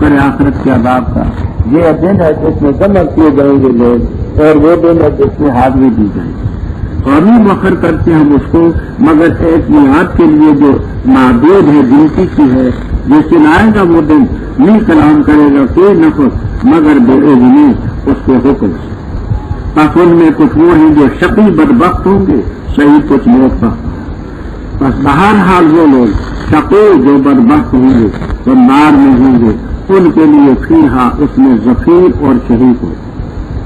کرے آخرت کے عذاب کا. یہ دن ہے جس میں جمع کیے جائیں گے لوگ اور وہ دن ہے جس میں حاضری دی جائے گی. قومی مؤخر کرتے ہم اس کو مگر ایک میعاد کے لیے جو معدود ہے گنتی کی ہے. جس دن آئے گا وہ دن نہیں کلام کرے گا کوئی نفس مگر بے اذنی اس کے حکم سے. بس ان میں کچھ وہ ہیں جو شقی بدبخت ہوں گے, صحیح کچھ نیک بخت. بس بہرحال وہ لوگ شقی جو بدبخت ہوں گے وہ نار میں ہوں گے, ان کے لیے فیہا اس میں زفیر اور شہیق ہو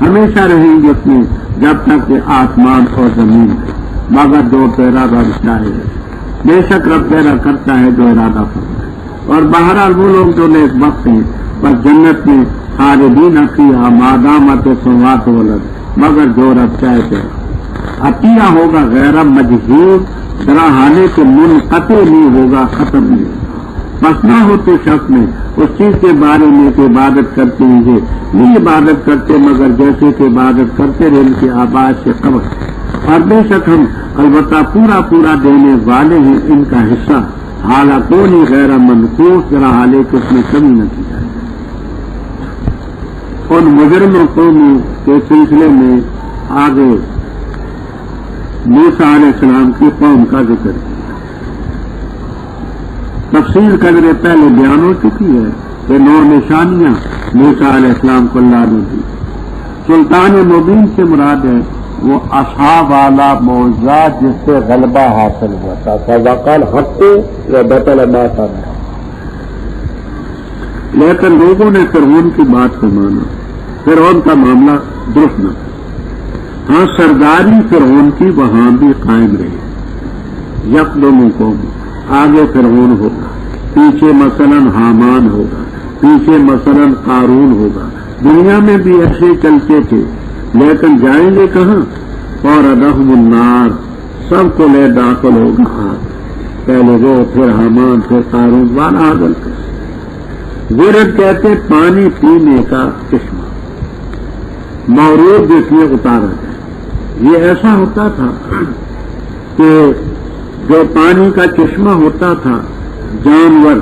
ہمیشہ رہیں گے اس میں جب تک کہ آسمان اور زمین ہے, مگر جو تیرا رب چاہے. بے شک رب تیرا کرتا ہے جو ارادہ کرتا ہے. اور بہرحال وہ لوگ جو نیک بخت ہیں بس جنت میں خالدین فیہا ما دامت السماوات والارض, مگر جو رب چاہے تھے. عطیہ ہوگا غیر مجذوب, دراہانے کے منقطع نہیں ہوگا, ختم نہیں ہوگا. بس نہ ہو تو شک میں اس چیز کے بارے میں کہ عبادت کرتے ہیں نہیں عبادت کرتے مگر جیسے کہ عبادت کرتے رہے ان کے آباد سے قبل. اور بے شک ہم البتہ پورا پورا دینے والے ہیں ان کا حصہ, حالانکہ نہیں غیر منقوص, ذرا حالے کہ اس میں کمی نہ کی جائے. ان مجرم قوموں کے سلسلے میں آگے موسیٰ علیہ السلام کی قوم کا ذکر کیا. تفصیل قدرے پہلے بیان ہو چکی ہے کہ 9 نشانیاں موسیٰ علیہ السلام کو اللہ نے دی. سلطان مبین سے مراد ہے وہ اصحاب والا معجزات جس سے غلبہ حاصل ہوا تھا. فوقال حق یا بطل ما صنع. لیکن لوگوں نے فرعون کی بات کو مانا, فرعون کا معاملہ درست نہ تھا. ہاں سرداری فرعون کی وہاں بھی قائم رہی. یقدم قوم, آگے فرعون ہوگا, پیچھے مثلاً حامان ہوگا, پیچھے مثلاً قارون ہوگا. دنیا میں بھی ایسے چلتے تھے لیکن جائیں گے کہاں؟ فوردہم النار, سب کو لے داخل ہوگا آگ. پہلے وہ, پھر حامان, پھر قارون, والا آگل کر. ورد کہتے پانی پینے کا چشمہ, مورود جس میں اتارا جائے. یہ ایسا ہوتا تھا کہ جو پانی کا چشمہ ہوتا تھا جانور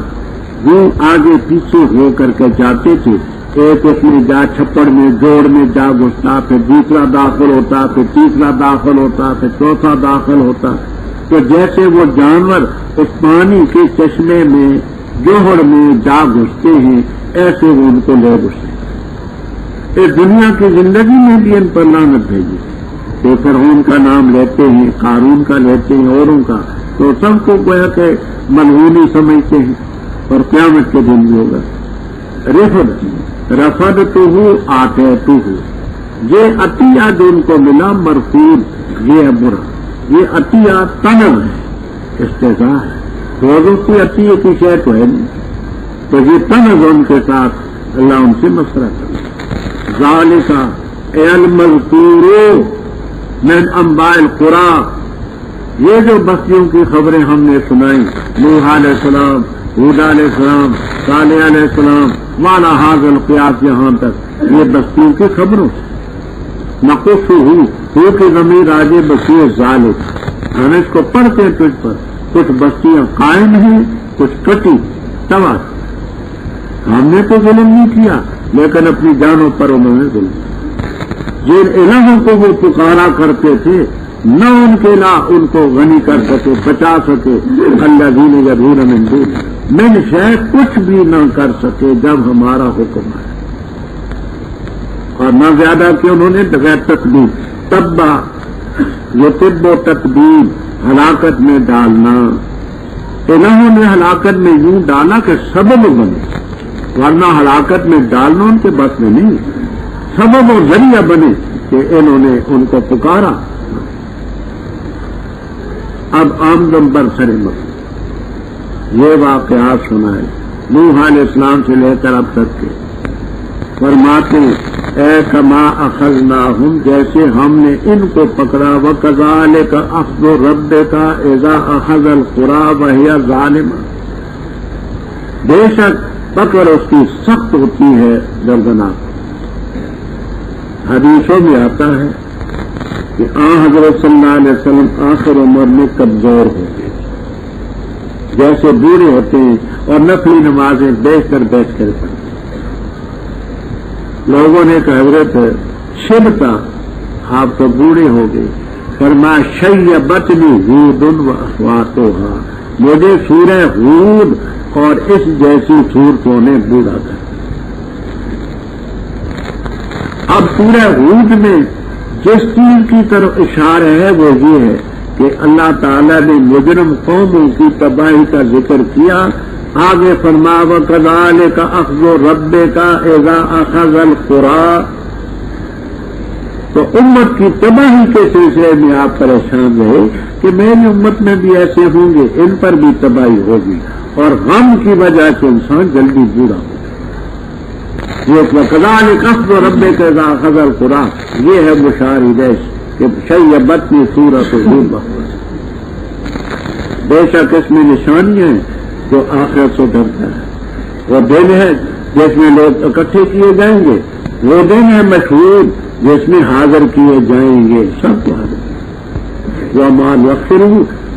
وہ آگے پیچھے ہو کر کے جاتے تھے. ایک اس میں جا چھپڑ میں جوڑ میں جا گھستا, پھر دوسرا داخل ہوتا, پھر تیسرا داخل ہوتا, پھر چوتھا داخل ہوتا. تو جیسے وہ جانور اس پانی کے چشمے میں جوہر میں جا گھستے ہیں ایسے وہ ان کو لے گھستے. اس دنیا کی زندگی میں بھی ان پر لعنت بھیجی کہ فرعون کا نام لیتے ہیں, قارون کا لیتے ہیں, اوروں کا, تو سب کو گویا کہ ملعونی سمجھتے ہیں. اور قیامت کے دن بھی ہوگا. رفد تو ہو آتے تو ہو, یہ عطیہ جو ان کو ملا مرفوض یہ ہے برا. یہ عطیہ طلب ہے, استحضاء ہے. روزوں کی عطیہ کی شے تو ہے نہیں, تو یہ طلب ان کے ساتھ اللہ ان سے مسئلہ کرے. ذالک المذکور من انباء القری, یہ جو بستیوں کی خبریں ہم نے سنائیں, نوح علیہ السلام, ہود علیہ السلام, صالح علیہ السلام, والا حاضر القیاس, یہاں تک یہ بستیوں کی خبروں سے نقص ہو کی ضمیر آگے بسیع ذالک. ہم اس کو پڑھتے ہیں تجھ پر. کچھ بستیاں قائم ہیں, کچھ کٹی تباہ. ہم نے تو ظلم نہیں کیا لیکن اپنی جانوں پر انہوں نے ظلم کیا. جن الہوں کو وہ پکارا کرتے تھے نہ ان کے لا ان کو غنی کر سکے, بچا سکے. اللہ دین یدعون من دون من شے, کچھ بھی نہ کر سکے جب ہمارا حکم ہے. اور نہ زیادہ کہ انہوں نے بغیر تقدیر تبا یہ طب و تقدیر ہلاکت میں ڈالنا. الہوں نے ہلاکت میں یوں ڈالا کہ سبب بنے, ورنہ ہلاکت میں ڈالنا ان کے بس میں نہیں. سبب اور ذریعہ بنے کہ انہوں نے ان کو پکارا. اب آمدن بر سر مقصد یہ واقعات سنائے نوح علیہ السلام سے لے کر اب تک کے. فرماتے اے کما اخذناہم, جیسے ہم نے ان کو پکڑا. وکذالک اخذ ربک اذا اخذ القری وہی ظالمہ, بے شک پکڑ اس کی سخت ہوتی ہے دردناک. حدیثوں میں آتا ہے کہ حضرت صلی اللہ علیہ وسلم آخر عمر میں کمزور ہو گئے, جیسے بوڑھے ہوتے ہیں اور نفلی نمازیں بیٹھ کر پڑھتے. لوگوں نے کہا حضرت شبتا آپ تو بوڑھے ہو گئے، فرمایا شیبتنی ہود و اخواتھا، مجھے سورہ ہود اور اس جیسی صورتوں نے بوڑھا کر۔ اب سورہ ہود میں جس چیز کی طرف اشارہ ہے وہ یہ ہے کہ اللہ تعالیٰ نے مجرم قوموں کی تباہی کا ذکر کیا، آگے فرمایا وَكَذَلِكَ أَخْذُ رَبِّكَ إِذَا أَخَذَ الْقُرَىٰ، تو امت کی تباہی کے سلسلے میں آپ پریشان رہے کہ میری امت میں بھی ایسے ہوں گے، ان پر بھی تباہی ہوگی، اور غم کی وجہ سے انسان جلدی بوڑھا ہوگا۔ یہ وَكَذَلِكَ أَخْذُ رَبِّكَ إِذَا أَخَذَ الْقُرَىٰ، یہ ہے مشار الیہ کہ شیبتنی سورۃ ہود، بے شک اس میں نشانیاں ہیں جو آخرت سے ڈرتا ہے۔ وہ دن ہے جس میں لوگ اکٹھے کیے جائیں گے، وہ دن ہے مشہور جس میں حاضر کیے جائیں گے، سب کو حاضر وہ مان وقر،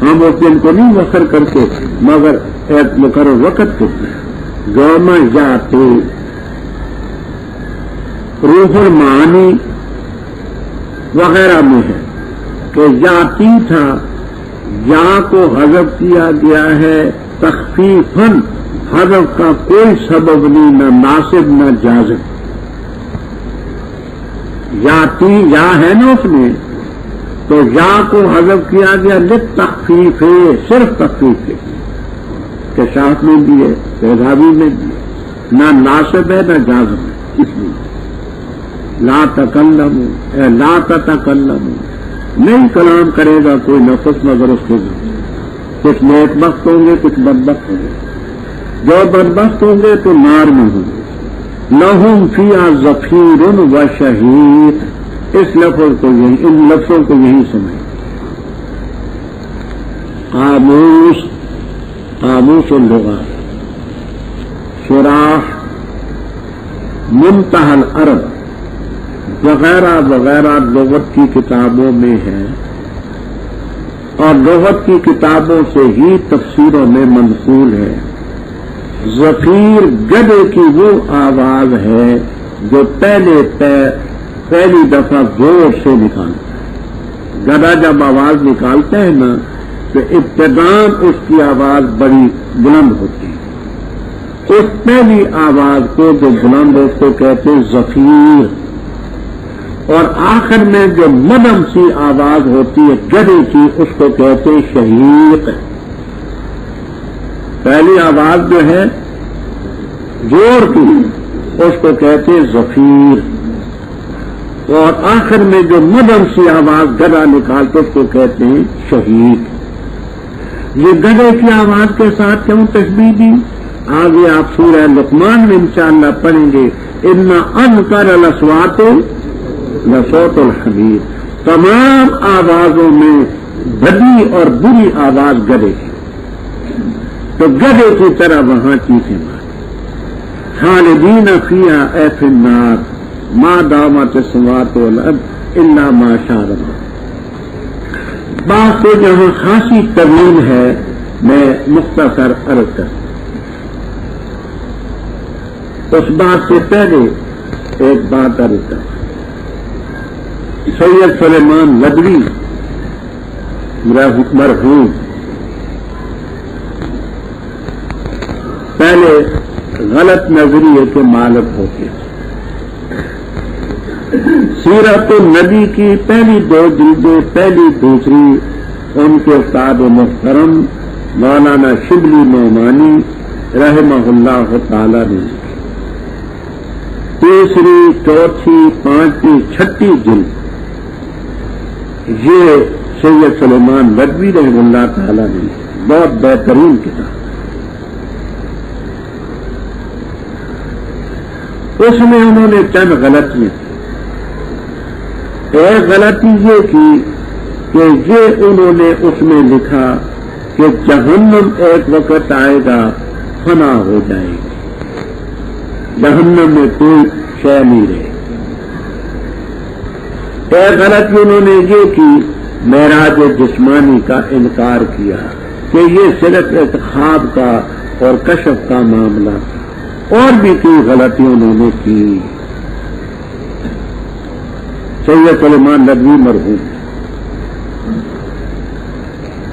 ہم اس دن کو نہیں وقر کرتے مگر ایک مقرر وقت کرتے ہیں۔ یوم یاتی روح المعانی وغیرہ میں ہے کہ یاتی تھا، یا کو حذف کیا گیا ہے تخفیفاً، حذف کا کوئی سبب نہیں، نہ ناصب نہ جازم۔ یاتی یا ہے نا اس میں، تو یا کو حذف کیا گیا للتخفیف، صرف تخفیف ہے کہ شاخ میں بھی ہے، پیداوی میں بھی ہے، نہ ناصب ہے نہ جازم ہے۔ اس لیے لا تکلموا، لا تتکلموا، نہیں کلام کرے گا کوئی نفس مگر اس کے ذریعے۔ کچھ نیک بخت ہوں گے، کچھ بدبخت ہوں گے، جو بدبخت ہوں گے تو نار میں ہوں گے۔ لہم فیہا زفیر و شہیق، اس لفظ کو یہی، ان لفظوں کو یہی سمجھ۔ قاموس، قاموس اللغات، شراح، منتہى العرب وغیرہ وغیرہ لغت کی کتابوں میں ہے، اور لغت کی کتابوں سے ہی تفسیروں میں منقول ہے۔ زفیر گدے کی وہ آواز ہے جو پہلی دفعہ زور سے نکالتا ہے۔ گدا جب آواز نکالتے ہیں نا تو ابتداءً اس کی آواز بڑی بلند ہوتی ہے، اس پہلی آواز کو جو بلند اس کو کہتے ہیں زفیر، اور آخر میں جو مدم سی آواز ہوتی ہے گدے کی اس کو کہتے ہیں شہیق۔ پہلی آواز جو ہے زور کی اس کو کہتے ہیں زفیر، اور آخر میں جو مدم سی آواز گدا نکالتے اس کو کہتے ہیں شہیق۔ یہ گدے کی آواز کے ساتھ کیوں تشبیہ دی؟ آگے آپ سورہ لقمان میں انشاءاللہ پڑھیں گے، اِنَّ أَنْكَرَ الْأَصْوَاتِ لَصَوْتُ الْحَمِيرِ، تمام آوازوں میں بھلی اور بری آواز گدے کی، تو گدے کی طرح وہاں چیخیں مارے۔ خالدین فیہا اے فی النار ما دامت السماوات والارض الا ما شاء ربک۔ بات تو جہاں خاصی طویل ہے، میں مختصر عرض کروں۔ اس بات سے پہلے ایک بات عرض کروں۔ سید سلیمان ندوی مرحوم پہلے غلط نظریے کے مالک ہوتے ہیں۔ سیرت النبی کی پہلی 2 جلدیں، پہلی دوسری ان کے استاد محترم مولانا شبلی نعمانی رحمہ اللہ تعالی نے، تیسری، چوتھی، پانچویں، چھٹی جلد یہ سید سلیمان ندوی رحمہ اللہ تعالی نے، بہت بہترین کتاب۔ اس میں انہوں نے چند غلطیاں کی۔ ایک غلطی یہ کی کہ یہ انہوں نے اس میں لکھا کہ جہنم ایک وقت آئے گا فنا ہو جائے گی، جہنم میں کوئی شے نہیں رہے۔ ایک غلطی انہوں نے یہ کی معراج جسمانی کا انکار کیا کہ یہ صرف ایک خواب کا اور کشف کا معاملہ تھا، اور بھی کئی غلطی انہوں نے کی۔ سید سلیمان ندوی مرحوم،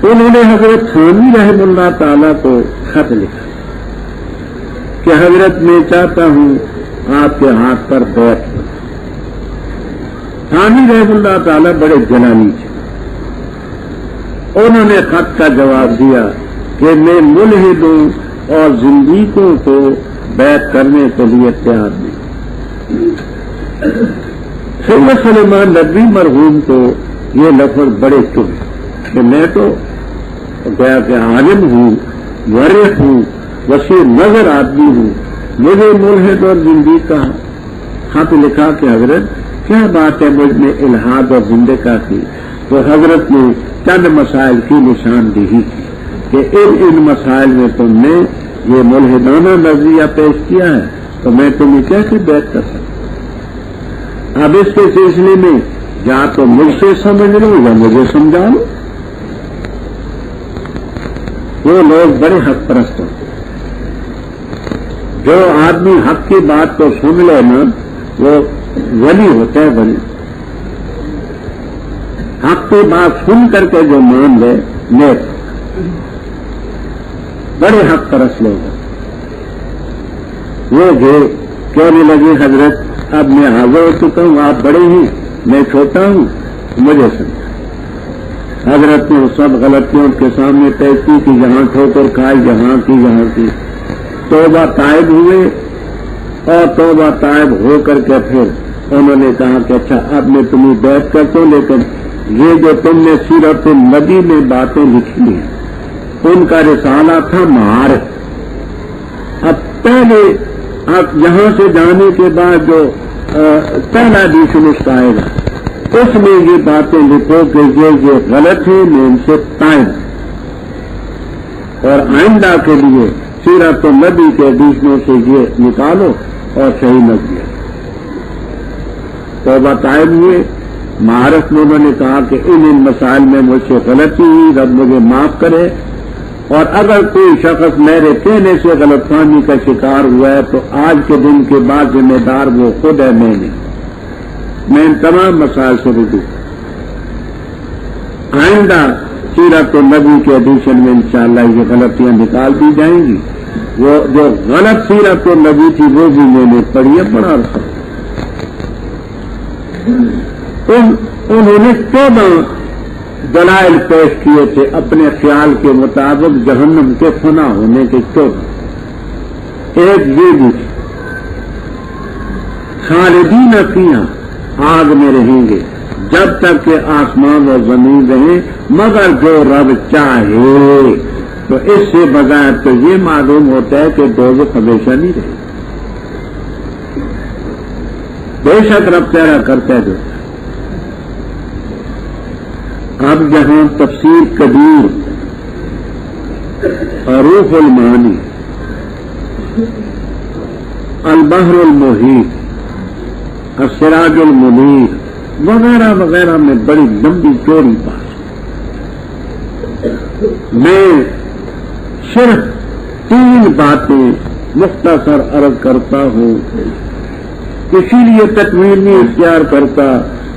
انہوں نے حضرت تھانوی رحمہ اللہ تعالیٰ کو خط لکھا کہ حضرت میں چاہتا ہوں آپ کے ہاتھ پر بیعت ہو۔ تھانوی رحمہ اللہ تعالیٰ بڑے جلالی تھے، انہوں نے خط کا جواب دیا کہ میں ملحد ہوں اور زندگیوں کو بیعت کرنے کے لیے تیار نہیں۔ سید سلیمان ندوی مرحوم کو یہ لفظ بڑے چبھے کہ میں تو گیا کہ عالم ہوں، ورث ہوں، وسیع نظر آدمی ہوں، مجھے ملحد اور زندگی کا خط لکھا کہ حضرت کیا بات ہے مجھ میں الحاد اور زندگی کی؟ تو حضرت نے چند مسائل کی نشاندہی کی کہ ان مسائل میں تم نے یہ ملحدانہ نظریہ پیش کیا ہے تو میں تمہیں کیسے بیعت کر سکتا؟ اب اس کے سلسلے میں یا تو مجھ سے سمجھ لو یا مجھے سمجھا لو۔ وہ لوگ بڑے حق پرست ہوتے، جو آدمی حق کی بات کو سن لے نا وہ ولی ہوتا ہے، ولی حق کی بات سن کر کے جو مان لے نیک، بڑے حق پرست لوگ ہیں۔ وہ جو کہنے لگے حضرت اب میں حاضر ہو چکا ہوں، آپ بڑے ہیں میں چھوٹا ہوں، مجھے سمجھا۔ حضرت نے سب غلطیوں کے سامنے طے کی کہ جہاں ٹھوکر کھائی جہاں کی توبہ طائب ہوئے، اور توبہ طائب ہو کر کے پھر انہوں نے کہا کہ اچھا اب میں تمہیں بیعت کرتا ہوں، لیکن یہ جو تم نے سیرت النبی میں باتیں لکھی ہیں ان کا رسالہ تھا معارف۔ اب پہلے اب یہاں سے جانے کے بعد جو پہلا ایڈیشن اس کا آئے گا اس میں یہ باتیں لکھو کہ یہ غلط ہے، میں ان سے طائب، اور آئندہ کے لیے سیرت النبی کے ایڈیشنوں سے یہ نکالو اور صحیح نظریہ۔ توبہ طائب ہوئے، معارف میں انہوں نے کہا کہ ان مسائل میں مجھ سے غلطی ہوئی، رب مجھے معاف کرے، اور اگر کوئی شخص میرے کہنے سے غلط فہمی کا شکار ہوا ہے تو آج کے دن کے بعد ذمہ دار وہ خود ہے، میں نہیں۔ میں ان تمام مسائل سے رجوع، آئندہ سیرت النبی کے ایڈیشن میں انشاءاللہ یہ غلطیاں نکال دی جائیں گی۔ وہ جو غلط سیرت النبی تھی وہ بھی میں نے پڑھی ہے، بڑا عرصہ۔ انہوں نے 14 دلائل پیش کیے تھے اپنے خیال کے مطابق جہنم کے فنا ہونے کے 14۔ ایک یہ بھی خالدین فیہا، آگ میں رہیں گے جب تک کہ آسمان اور زمین رہیں، مگر جو رب چاہے۔ تو اس سے بغیر تو یہ معلوم ہوتا ہے کہ دوزخ ہمیشہ نہیں رہے، بے شک رب تیرا کرتا ہے۔ اب جہاں تفسیر کبیر، روح المعانی، البحر المحیط، السراج المنیر وغیرہ وغیرہ میں بڑی لمبی چوڑی بات، میں صرف 3 باتیں مختصر عرض کرتا ہوں، اسی لیے تکویر نہیں اختیار کرتا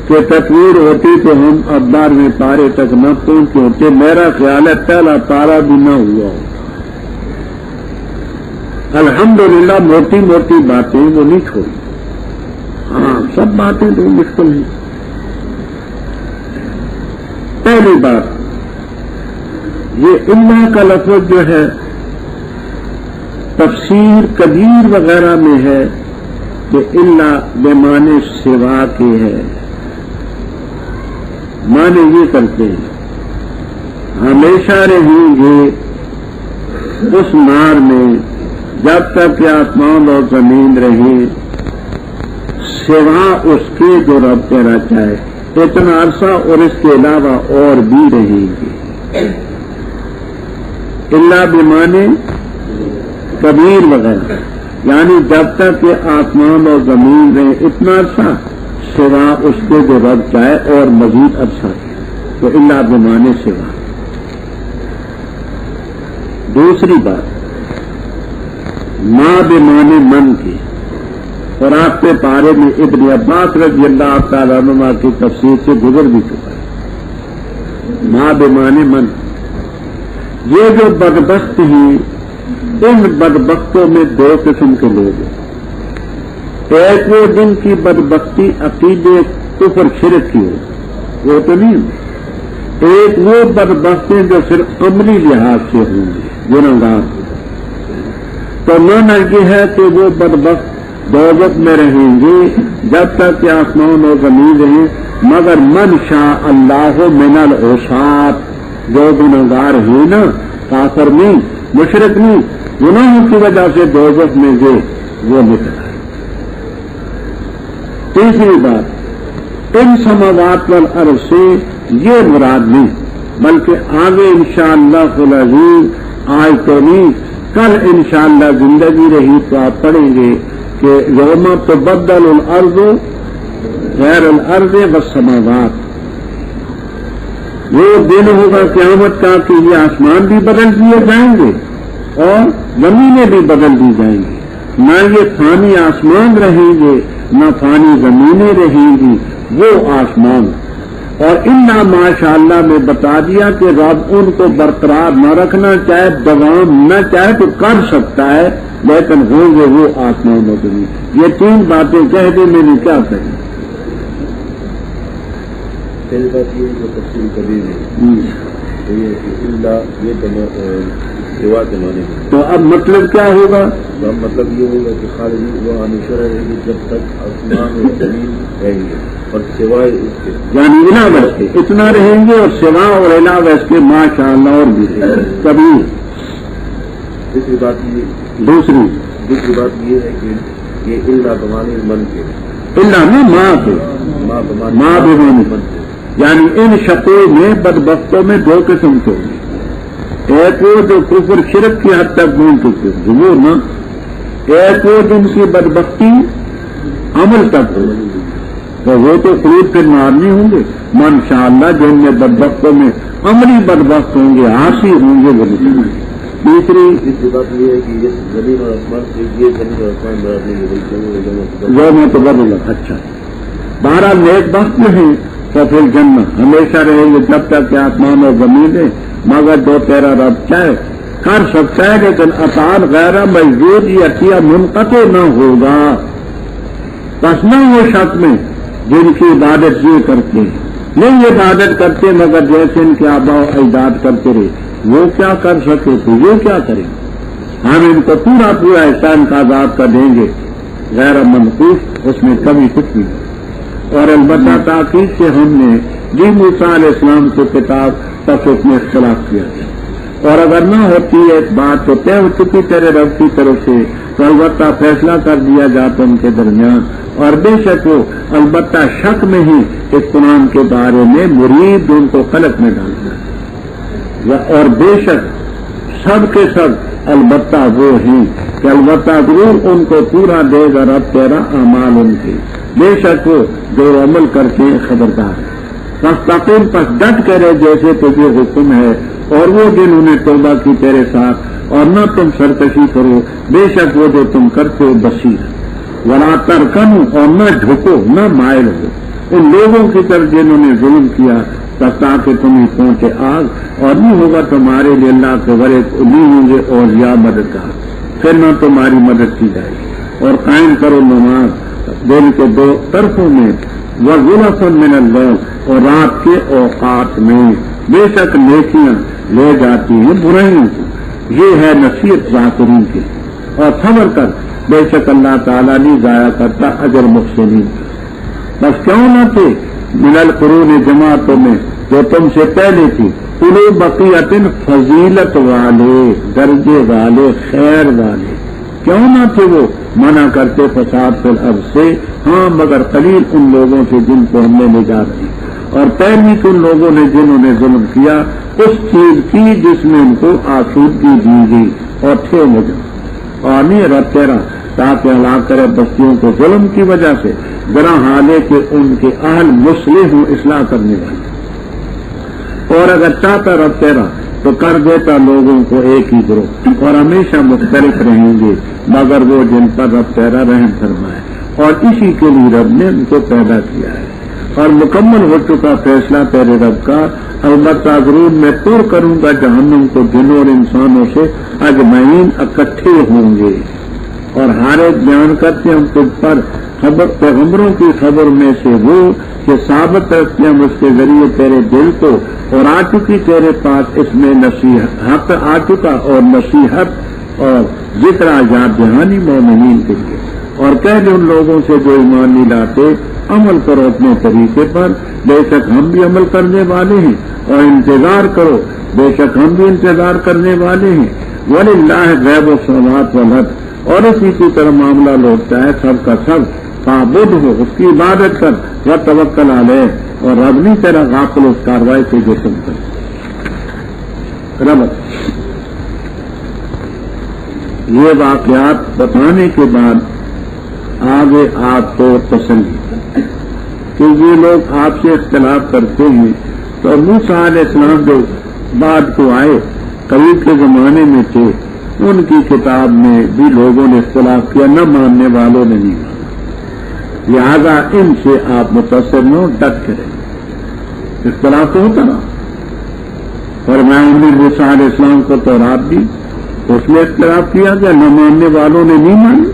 کہ تکویر ہوتی تو ہم اب 12ویں پارے تک نہ پہنچے ہوتے۔ میرا خیال ہے پہلا پارا بھی نہ ہوا ہو۔ الحمدللہ موٹی موٹی باتیں وہ نہیں چھوڑی، ہاں سب باتیں تو مشکل ہیں۔ پہلی بات یہ اللہ کا لفظ جو ہے تفسیر کبیر وغیرہ میں ہے کہ اللہ بے معنی سوا کے ہے، معنی یہ کرتے ہیں ہمیشہ رہیں گے اس نار میں جب تک کہ آسمان اور زمین رہے، سوا اس کے جو رب تیرا چاہے، اتنا عرصہ اور اس کے علاوہ اور بھی رہیں گے۔ اللہ بمانے کبیر وغیرہ، یعنی جب تک کہ آسمان اور زمین رہے اتنا عرصہ، سوا اس کے جو رب چاہے اور مزید عرصہ، تو اللہ بمانے سوا۔ دوسری بات، ماں بمانے من کی، اور آپ کے پارے میں ابن عباس رضی اللہ تعالیٰ عنہ کی تفسیر سے گزر بھی چکا ہے. ماں بمانے من، یہ جو بدبخت ہیں ان بدبختوں میں دو قسم کے لوگ ہیں. ایک وہ جن کی بدبختی عقیدے کفر شرک کی ہو، وہ تو نہیں ہو. ایک وہ بدبختی جو صرف عملی لحاظ سے ہوں گے، گنہگار. تو مانا یہ ہے کہ وہ بدبخت دوزخ میں رہیں گے جب تک کہ آسمان و زمین رہیں، مگر من شاء اللہ من العصاة، جو گنہگار ہیں نا، کافر نہیں، مشرک نہیں، گناہوں کی وجہ سے دوزخ میں گئے، وہ نکل آئے. تیسری بات، ان سماوات والارض سے یہ مراد نہیں، بلکہ آگے انشاءاللہ العزیز آج تو نہیں، کل انشاءاللہ زندگی رہی تو آپ پڑھیں گے کہ یوم تبدل الارض غیر الارض والسماوات. وہ دن ہوگا قیامت کا کہ یہ آسمان بھی بدل دیے جائیں گے اور زمینیں بھی بدل دی جائیں گی. نہ یہ فانی آسمان رہیں گے نہ فانی زمینیں رہیں گی، وہ آسمان. اور انا ماشاء اللہ میں بتا دیا کہ رب ان کو برقرار نہ رکھنا چاہے، دوام نہ چاہے تو کر سکتا ہے، لیکن ہوں گے وہ آسمان و زمین. یہ تین باتیں کہہ دیں، میں نے کیا کہی. پہلی بات یہ جو تفصیل کبھی سوا کے معنی میں، تو اب مطلب کیا ہوگا؟ تو اب مطلب یہ ہوگا کہ خالص وہ ہمیشہ رہے گی جب تک آسمان اور زمین رہیں گے، اور سوائے اس کے یعنی علاوہ اس کے اتنا رہیں گے، اور سوا اور علاوہ اس کے ماشاء اللہ اور بھی کبھی. دوسری بات یہ ہے کہ یہ اللہ بمانے من کے، اللہ میں ماں کے، ماں بمانے من کے، یعنی ان شقوں میں بدبختوں میں دو قسم کے ہوں گے. ایک وہ جو کفر شرک کی حد تک پہنچ چکے ضرور نا، ایک وہ جن کی بدبختی عمل تک ہو، تو وہ تو خلود پھر مارنی ہوں گے. من شاء اللہ جن میں بدبختوں میں عملی بدبخت ہوں گے، عاصی ہوں گے. تیسری بات یہ ہے کہ یہ زمین اور آسمان سے یہ زمین اور آسمان برابر نہیں ہے، وہ میں تو بدل. اچھا، 12 نیک بخت جو ہیں تو پھر جنت ہمیشہ رہیں گے جب تک کہ آسمان اور زمین ہے، مگر جو تیرا رب چاہے کر سکتا ہے، لیکن اطاعت غیر مجبور یہ عطیہ منقطع نہ ہوگا. بس نہ ہو شک میں جن کی عبادت یہ کرتے ہیں، نہیں عبادت کرتے مگر جیسے ان کے آبا و اجداد کرتے رہے، وہ کیا کر سکے تو یہ کیا کریں. ہم ان کو پورا پورا احسان کا عذاب کا دیں گے غیر منقوص، اس میں کبھی کچھ نہیں. اور البتہ تاکید سے ہم نے جی موسیٰ علیہ السلام کو کتاب تک اس میں اختلاف کیا، اور اگر نہ ہوتی ایک بات تو طے ہو چکی تیرے رب کی طرف سے، تو البتہ فیصلہ کر دیا جاتا ان کے درمیان. اور بے شک وہ البتہ شک میں ہی اس قرآن کے بارے میں مرید ان کو خلق میں ڈالتا ہے. اور بے شک سب کے سب البتہ وہ ہیں کہ البتہ ضرور ان کو پورا دے گا رب تیرا اعمال ان کے، بے شک وہ جو عمل کر کے خبردار ہے. مستقیم پس ڈٹ کرے جیسے تجھے حکم ہے، اور وہ جنہوں نے توبہ کی تیرے ساتھ، اور نہ تم سرکشی کرو، بے شک وہ جو تم کرتے ہو بصیر. ولا ترکنوا، اور نہ جھکو نہ مائل ہو ان لوگوں کی طرف جنہوں نے ظلم کیا، تاکہ تمہیں پہنچے آگ، اور نہیں ہوگا تمہارے لیے اللہ کے ورے نہیں ہوں گے اور یا مددگار، پھر نہ تمہاری مدد کی جائے گی. اور قائم کرو نماز دن کے 2 طرفوں میں، وزلفا من اللیل، اور رات کے اوقات میں، بے شک نیکیاں لے جاتی ہیں برائیوں کو. یہ ہے نصیحت ذاکرین کی. اور صبر کر، بے شک اللہ تعالیٰ نہیں ضائع کرتا اجر محسنین. بس کیوں نہ تھے من القرون جماعتوں میں جو تم سے پہلے تھی، اولو بقیت فضیلت والے، درجے والے، خیر والے، کیوں نہ تھے وہ منع کرتے فساد فی الارض سے، ہاں مگر قلیل ان لوگوں سے جن کو ہم نے نجات دی، اور پیروی ان لوگوں نے جنہوں نے ظلم کیا اس چیز کی جس میں ان کو آسودگی دی گئی، اور تھے مجرم. اور نہیں رب تیرا تاکہ ہلاک کرے بستیوں کو ظلم کی وجہ سے، ذرا حالے کہ ان کے اہل مصلح ہوں، اصلاح کرنے والے. اور اگر چاہتا رب تیرا تو کر دیتا لوگوں کو ایک ہی گروہ، اور ہمیشہ مختلف رہیں گے مگر وہ جن پر رب تیرا رحم فرمائے. اور اسی کے لیے رب نے ان کو پیدا کیا ہے اور مکمل ہو چکا فیصلہ تیرے رب کا. البتہ ضرور میں پر کروں گا جہنم کو جنوں اور انسانوں سے اجمعین اکٹھے ہوں گے. اور ہر ایک بیان کرتے ہم تجھ پر پیغمبروں کی خبر میں سے وہ کہ ثابت رکھتے ہم اس کے ذریعے تیرے دل کو اور آ چکی تیرے پاس اس میں نصیحت آ چکا اور نصیحت اور ذکر یاد دہانی مومنین کے لیے. اور کہہ دے ان لوگوں سے جو ایمان نہیں لاتے عمل کرو اپنے طریقے پر بے شک ہم بھی عمل کرنے والے ہیں اور انتظار کرو بے شک ہم بھی انتظار کرنے والے ہیں. وَلِلَّهِ غَيْبُ السَّمَاوَاتِ وَالْأَرْضِ اور اسی کی طرح معاملہ لوٹتا ہے سب کا سب. فاعبد ہو اس کی عبادت کر وتوکل علیہ اور رب نہیں تیرا غافل اس کاروائی سے جو تم کر. رب یہ واقعات بتانے کے بعد آگے آپ کو تسلی کہ یہ لوگ آپ سے اختلاف کرتے ہیں. تو موسیٰ علیہ السلام جو بعد کو آئے قریب کے زمانے میں تھے ان کی کتاب میں بھی لوگوں نے اختلاف کیا نہ ماننے والوں نے نہیں مانا. لہذا ان سے آپ متاثر نہ ڈٹ کریں. اختلاف تو ہوتا نا اور میں انہیں موسیٰ علیہ السلام کو تورات دی اس میں اختلاف کیا گیا نہ ماننے والوں نے نہیں مانی.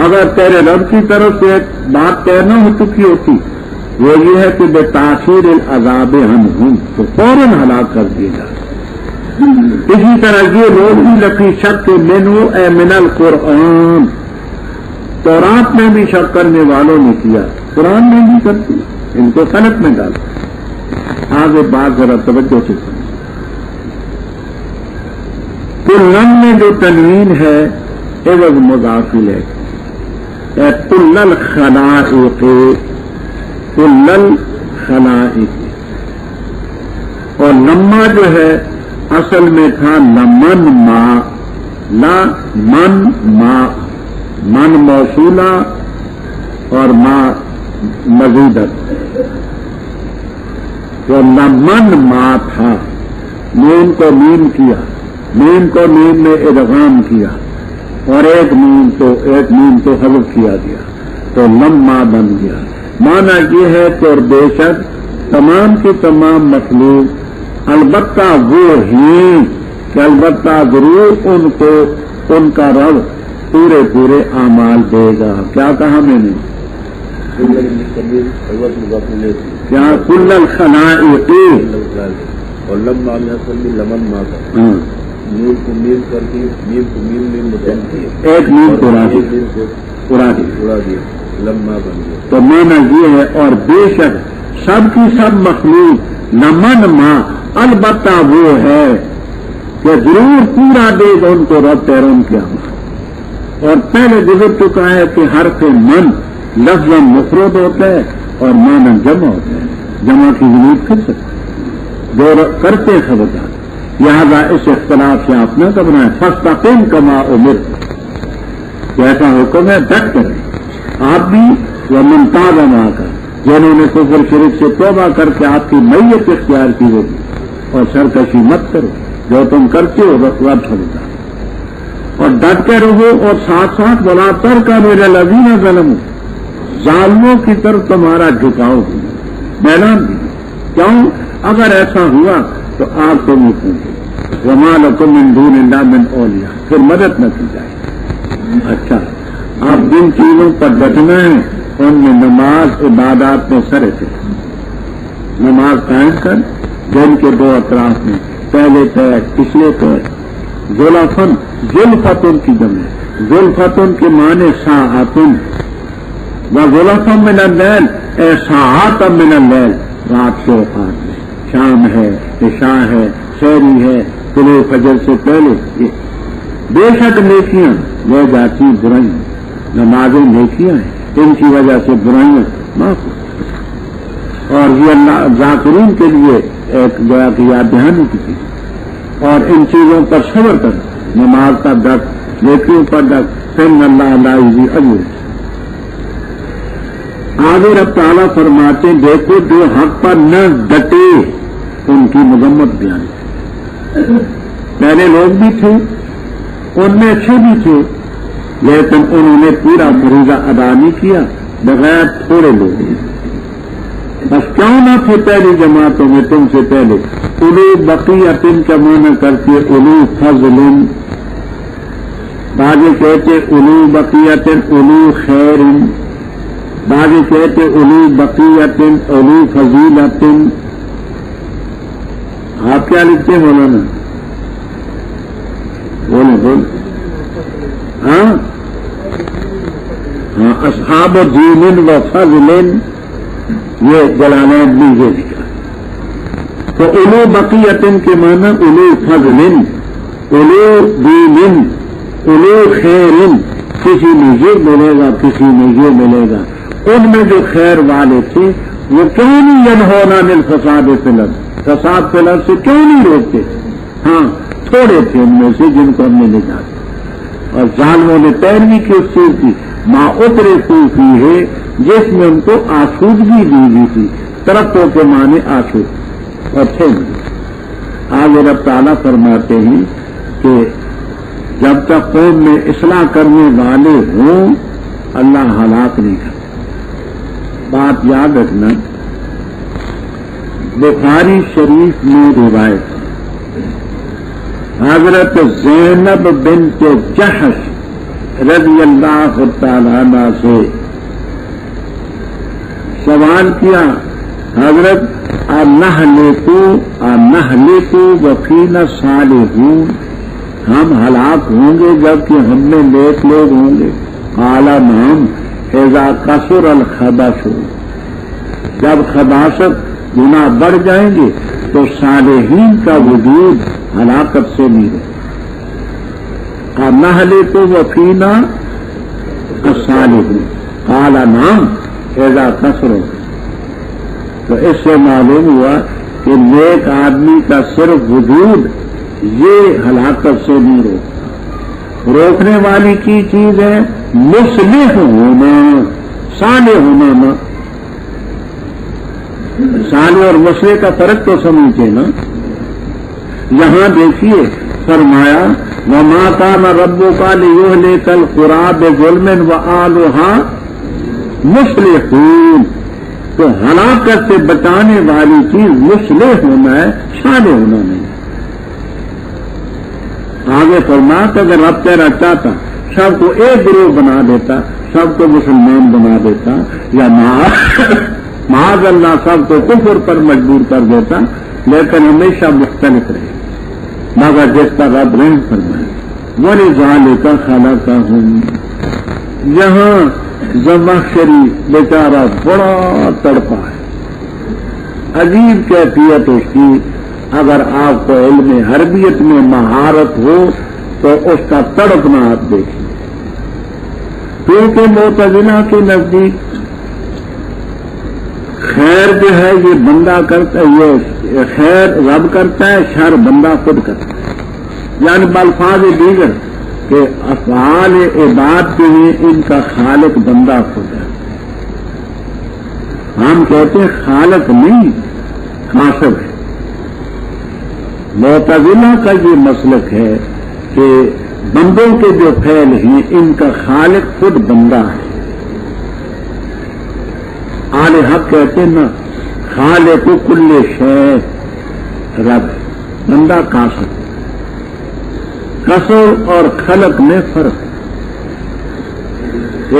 اگر تیرے رب کی طرف سے ایک بات طے نہ ہو چکی ہوتی وہ یہ ہے کہ بے تاخیر العذاب ہم ہوں تو فوراً ہلاک کر دیے جائے. اسی طرح یہ لوگ بھی لفی شک کے منو اے من القرآن تورات میں بھی شک کرنے والوں نے کیا قرآن میں بھی کرتی ان کو صنعت میں ڈالا. آگے بات ذرا توجہ سے سنیں. کلن میں جو تنوین ہے عوض مضافل ہے کل الخلائق کل الخلائق اور لما جو ہے اصل میں تھا لمن ما لا من ما من موصولہ اور ما مزیدت وہ لمن ما تھا. نون کو میم کیا میم کو میم میں ادغام کیا اور ایک میم تو حذف کیا گیا تو لما بن گیا. مانا یہ ہے کہ اور بے شک تمام کی تمام مخلوق البتہ وہ ہیں کہ البتہ ضرور ان کو ان کا رب پورے اعمال دے گا. کیا کہا میں نے کیا کل الخلائق اور لمبا لمن ماں کا میم کو میم کر کے میم کو میم میں مدعم کیا ایک میم اڑا دیا لمبا بن گیا. تو مانا یہ ہے اور بے شک سب کی سب مخلوق لمن ماں البتہ وہ ہے کہ ضرور پورا دے گا ان کو رب تیرون کیا. اور پہلے گزر چکا ہے کہ حرف من لفظ مفرد ہوتا ہے اور مانا جمع ہوتا ہے. جمع کی ضرورت کر سکتے جو کرتے خبردار. لہذا اس اختلاف سے آپ نہ گھبرائیں. فاستقم کما امرت جیسا حکم ہے ڈٹ کریں. آپ بھی وہ ممتاز اما کر جنہوں نے کفر شرک سے توبہ کر کے آپ کی میت اختیار کی ہوگی اور سرکشی مت کرو جو تم کرتے ہو رب سمجھتا اور ڈٹ کے رہو. اور ساتھ ساتھ بلا تر کا میرا لذیذ ظلم ظالموں کی طرف تمہارا جھکاؤ میدان بھی. کیوں اگر ایسا ہوا تو آپ کو نہیں پوچھے وما لکم من دون اللہ من اولیاء پھر مدد نہ کی جائے. اچھا آپ جن چیزوں پر ڈٹنا ہے ان میں نماز عبادات میں سر سے نماز قائم کر دن کے دو اطراف میں پہلے پیر پچھلے پیر ذوالفن ذوالفتن کی جمع ذوالفتن کے معنی ساعتن و ذوالفن من اللیل اے ساعات من اللیل رات کے اوقات میں شام ہے عشاء ہے شہری ہے طلوع فجر سے پہلے. بے شک نیکیاں وہ جاتی برائیاں نمازیں نیکیاں ہیں ان کی وجہ سے برائیاں معاف ہو. اور یہ اللہ ذاکرین کے لیے ایک گویا کی یاد دہانی کی چیز. اور ان چیزوں پر صبر کر نماز کا ڈٹ نیکیوں پر ڈٹ پھر اللہ علیہ اجر. آگے رب تعالیٰ فرماتے دیکھو جو حق پر نہ ڈٹے ان کی مذمت بیان. پہلے لوگ بھی تھے ان میں اچھے بھی تھے لیکن انہوں نے پورا فریضہ ادا نہیں کیا، بغیر تھوڑے لوگوں، بس کیوں نہ تھے پہلی جماعتوں میں تم سے پہلے۔ اولو بقیۃ کا معنی کرتی ہے اولو فضل، بعض کہتے اولو بقیۃ اولو خیر، بعض کہتے اولو بقیۃ اولو فضیلت۔ آپ کیا لکھتے ہیں مولانا؟ بول ہاں اصحاب دین و فضل، یہ جلالین بھی یہ لکھا۔ تو اولو بقیۃ کے معنی اولو فضل، اولو دین، اولو خیر، کسی میں یہ ملے گا کسی میں یہ ملے گا۔ ان میں جو خیر والے تھے وہ کیوں نہیں ینہون عن الفساد فی الارض، فساد فی الارض سے کیوں نہیں روکتے؟ ہاں تھوڑے تھے ان میں سے جن کو ہم نے نکالا، اور ظالموں نے پیروی کی اس چیز کی ما اترفوا فیہ، جس میں ان کو آسودگی دی گئی تھی، ترقوں کے معنی آسود اور تھے۔ آگے رب تعالیٰ فرماتے ہیں کہ جب تک قوم میں اصلاح کرنے والے ہوں اللہ ہلاک نہیں کرتا۔ بات یاد رکھنا، بخاری شریف میں روایت حضرت زینب بنت جحش رضی اللہ تعالی عنہ سے سوال کیا، حضرت نہلکو وفینا صالحون، ہم ہلاک ہوں گے جبکہ ہم میں نیک لوگ ہوں گے؟ قال نعم اذا کثر الخبث، جب خباثت گناہ بڑھ جائیں گے تو صالحین کا وجود ہلاکت سے نہیں رہے۔ نہلکو وفینا الصالحون قال نعم اذا کثر، تو اس سے معلوم ہوا کہ نیک آدمی کا صرف وجود یہ ہلاکت سے نہیں روکتا۔ روکنے والی کی چیز ہے مصلح ہونا، صالح ہونا نہ۔ صالح اور مصلح کا فرق تو سمجھتے نا۔ یہاں دیکھیے فرمایا وَمَا كَانَ رَبُّكَ لِيُهْلِكَ الْقُرَىٰ بِظُلْمٍ وَأَهْلُهَا مُصْلِحُونَ، تو ہلاکت سے بچانے والی چیز مصلح ہونا ہے، صالح ہونا نہیں۔ آگے فرمایا کہ اگر رب تیرا چاہتا سب کو ایک گروہ بنا دیتا، سب کو مسلمان بنا دیتا، یا معاذ اللہ سب کو کفر پر مجبور کر دیتا، لیکن ہمیشہ مختلف رہے، مگر جس کا رب رحم فرمائے۔ وَلِذَٰلِكَ خَلَقَهُمْ، یہاں زمخشری بیچارہ بڑا تڑپا ہے، عجیب کیفیت اس کی۔ اگر آپ کو علم عربیت میں مہارت ہو تو اس کا تڑپنا آپ دیکھیں، کیونکہ معتزلہ کے نزدیک خیر جو ہے یہ بندہ کرتا ہے، یہ خیر رب کرتا ہے، شر بندہ خود کرتا ہے، یعنی بالفاظ دیگر کہ افعال عباد کے لیے ان کا خالق بندہ خود ہے۔ ہم کہتے ہیں خالق نہیں، کاسب ہے۔ معتزلہ کا یہ مسلک ہے کہ بندوں کے جو فعل ہیں ان کا خالق خود بندہ ہے۔ آل حق کہتے ہیں نا خالق کل شے رب، بندہ کاسب۔ کسب اور خلق میں فرق ہے۔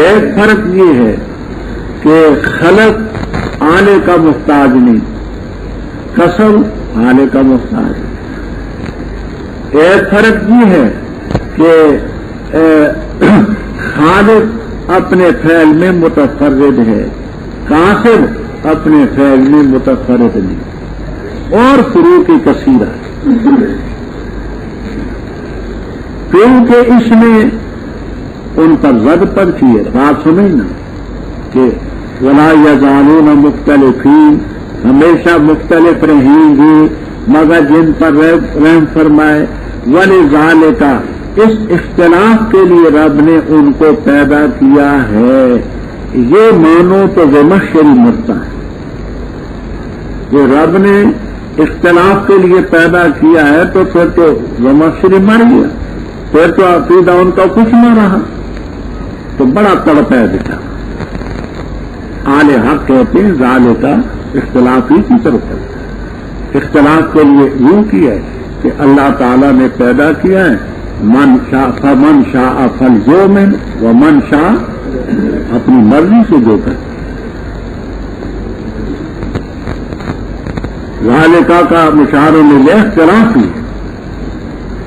ایک فرق یہ ہے کہ خلق آنے کا محتاج نہیں، کسب آنے کا محتاج ہے۔ ایک فرق یہ ہے کہ خالق اپنے فعل میں متفرد ہے، کاسب اپنے فعل میں متفرد نہیں، اور فروق کثیرہ، کیونکہ اس میں ان پر زد پڑتی ہے۔ بات سمجھ نا کہ وَلَا يَزَالُونَ مُخْتَلِفِينَ، ہمیشہ مختلف رہیں گے مگر جن پر رحم فرمائے۔ وَلِذَٰلِكَ، اس اختلاف کے لیے رب نے ان کو پیدا کیا ہے۔ یہ مانو تو زمخشری مرتا ہے، جو رب نے اختلاف کے لیے پیدا کیا ہے تو پھر تو زمخشری مر گیا، پھر تو عقیدہ ان کا کچھ نہ رہا۔ تو بڑا تڑپا بیٹا. اہل حق کہتے ہیں ظالے کا اختلاف ہی کی طرف ہے. اختلاف کے لیے یوں کیا ہے کہ اللہ تعالیٰ نے پیدا کیا ہے من شاء فمن شاء فلیؤمن ومن شاء اپنی مرضی سے جو کرے. ذالکہ کا مشاروں میں لے اختلاف ہی.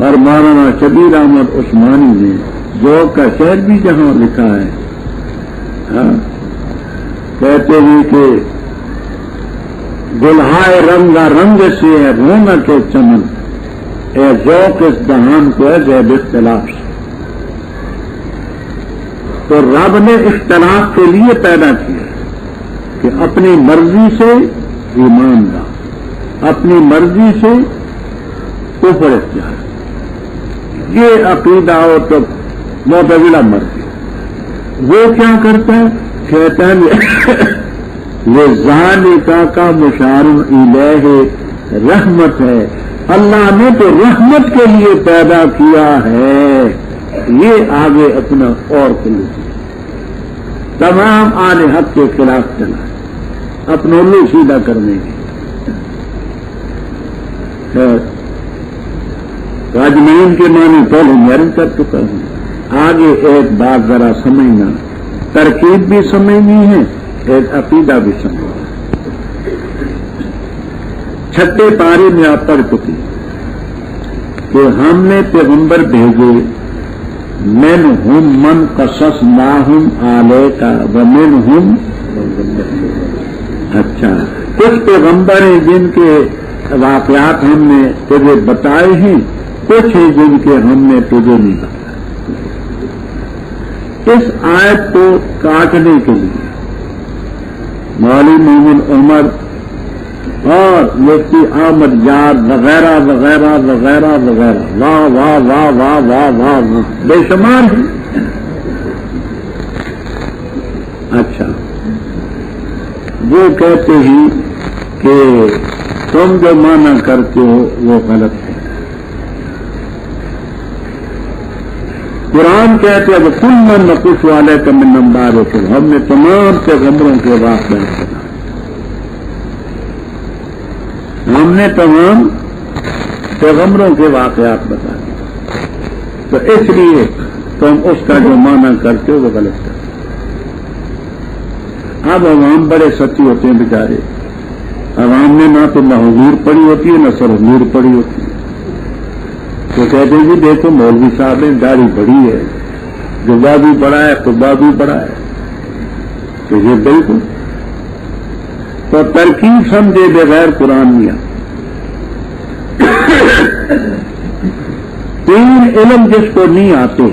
اور مولانا شبیر احمد عثمانی نے جو کا شعر بھی جہاں لکھا ہے کہتے ہیں کہ گلہائے رنگا رنگ سے ہے رونق چمن اے ذوق اس دہان کو ہے زیب اختلاف سے. تو رب نے اختلاف کے لیے پیدا کیا کہ اپنی مرضی سے ایمان لا, اپنی مرضی سے کفر اختیار. یہ عقیدہ ہو تو معتزلہ مرضی. وہ کیا کرتا ہے کہتا ہے لذالکہ کا مشار الیہ رحمت ہے. اللہ نے تو رحمت کے لیے پیدا کیا ہے. یہ آگے اپنا اور کلو تمام آل حق کے خلاف چلا ہے اپنا الو سیدھا کرنے کی. راجمین کے معنی پہلے میرن کر چکا ہوں. آگے ایک بات ذرا سمجھنا, ترکیب بھی سمجھنی ہے, ایک عقیدہ بھی سمجھنا. چھٹے پارے میں آپ پڑھ چکی کہ ہم نے پیغمبر بھیجے منہم من قصصناہم علیک ومنہم. اچھا, کچھ پیغمبر ہیں جن کے واقعات ہم نے تجھے بتائے ہیں, کچھ ہیں جن کے ہم نے تجھے نہیں بتایا. اس آیت کو کاٹنے کے لیے مولوی مومن عمر اور مفتی احمد یار وغیرہ وغیرہ وغیرہ وغیرہ واہ واہ واہ واہ واہ واہ واہ بے شمار ہیں. اچھا, وہ کہتے ہیں کہ تم جو مانا کرتے ہو وہ غلط ہے. قرآن کہتے ہیں کہ کل من نقص والے کا من نمبر ہے. ہم نے تمام پیغمبروں کے واقعات بتائے, ہم نے تمام پیغمبروں کے واقعات بتائے. تو اس لیے تم اس کا جو مانا کرتے ہو وہ غلط کرتے. اب عوام بڑے سچی ہوتے ہیں بیچارے. عوام نے نہ تو حضور پڑھی ہوتی ہے نہ سر حضور پڑھی ہوتی ہے. تو کہتے ہیں جی دیکھو مولوی صاحب نے داڑھی بڑی ہے, جبا بھی بڑا ہے, قبا بھی بڑا ہے. تو یہ بالکل تو ترکیب سمجھے بغیر قرآن نہیں آتا. تین علم جس کو نہیں آتے,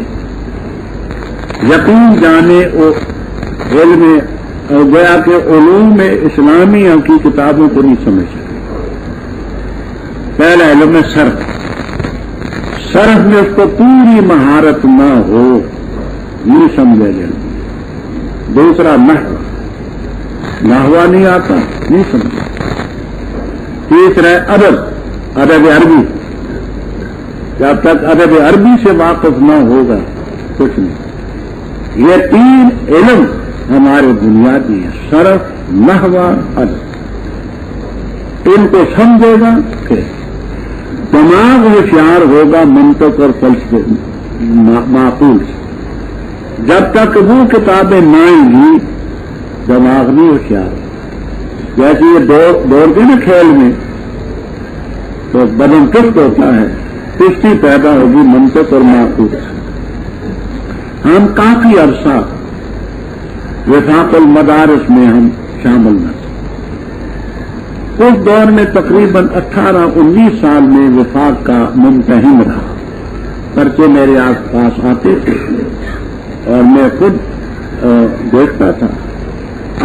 یقین جانے علم گیا کہ علوم اسلامیہ کی کتابوں کو نہیں سمجھ سکتے. پہلا علم ہے صرف. صرف میں اس کو پوری مہارت نہ ہو نہیں سمجھا جائے. دوسرا نحو نہیں آتا نہیں سمجھا. تیسرا ہے ادب, ادب عربی. جب تک ادب عربی سے واقف نہ ہوگا کچھ نہیں. یہ تین علم ہمارے بنیادی ہیں, صرف نحو ادب. ان کو سمجھے گا کہ دماغ ہوشیار ہوگا منطق اور فلسفے معقول سے. جب تک وہ کتابیں نہ آئیں گی دماغ نہیں ہوشیار. جیسے یہ دوڑتے نا کھیل میں تو بدن چست ہوتا ہے, کشتی پیدا ہوگی منطق اور معقول سے. ہم کافی عرصہ وفاق المدارس میں ہم شامل نہ تھے. اس دور میں تقریباً 18-19 سال میں وفاق کا ممتحن رہا. پرچے میرے آس پاس آتے تھے اور میں خود دیکھتا تھا.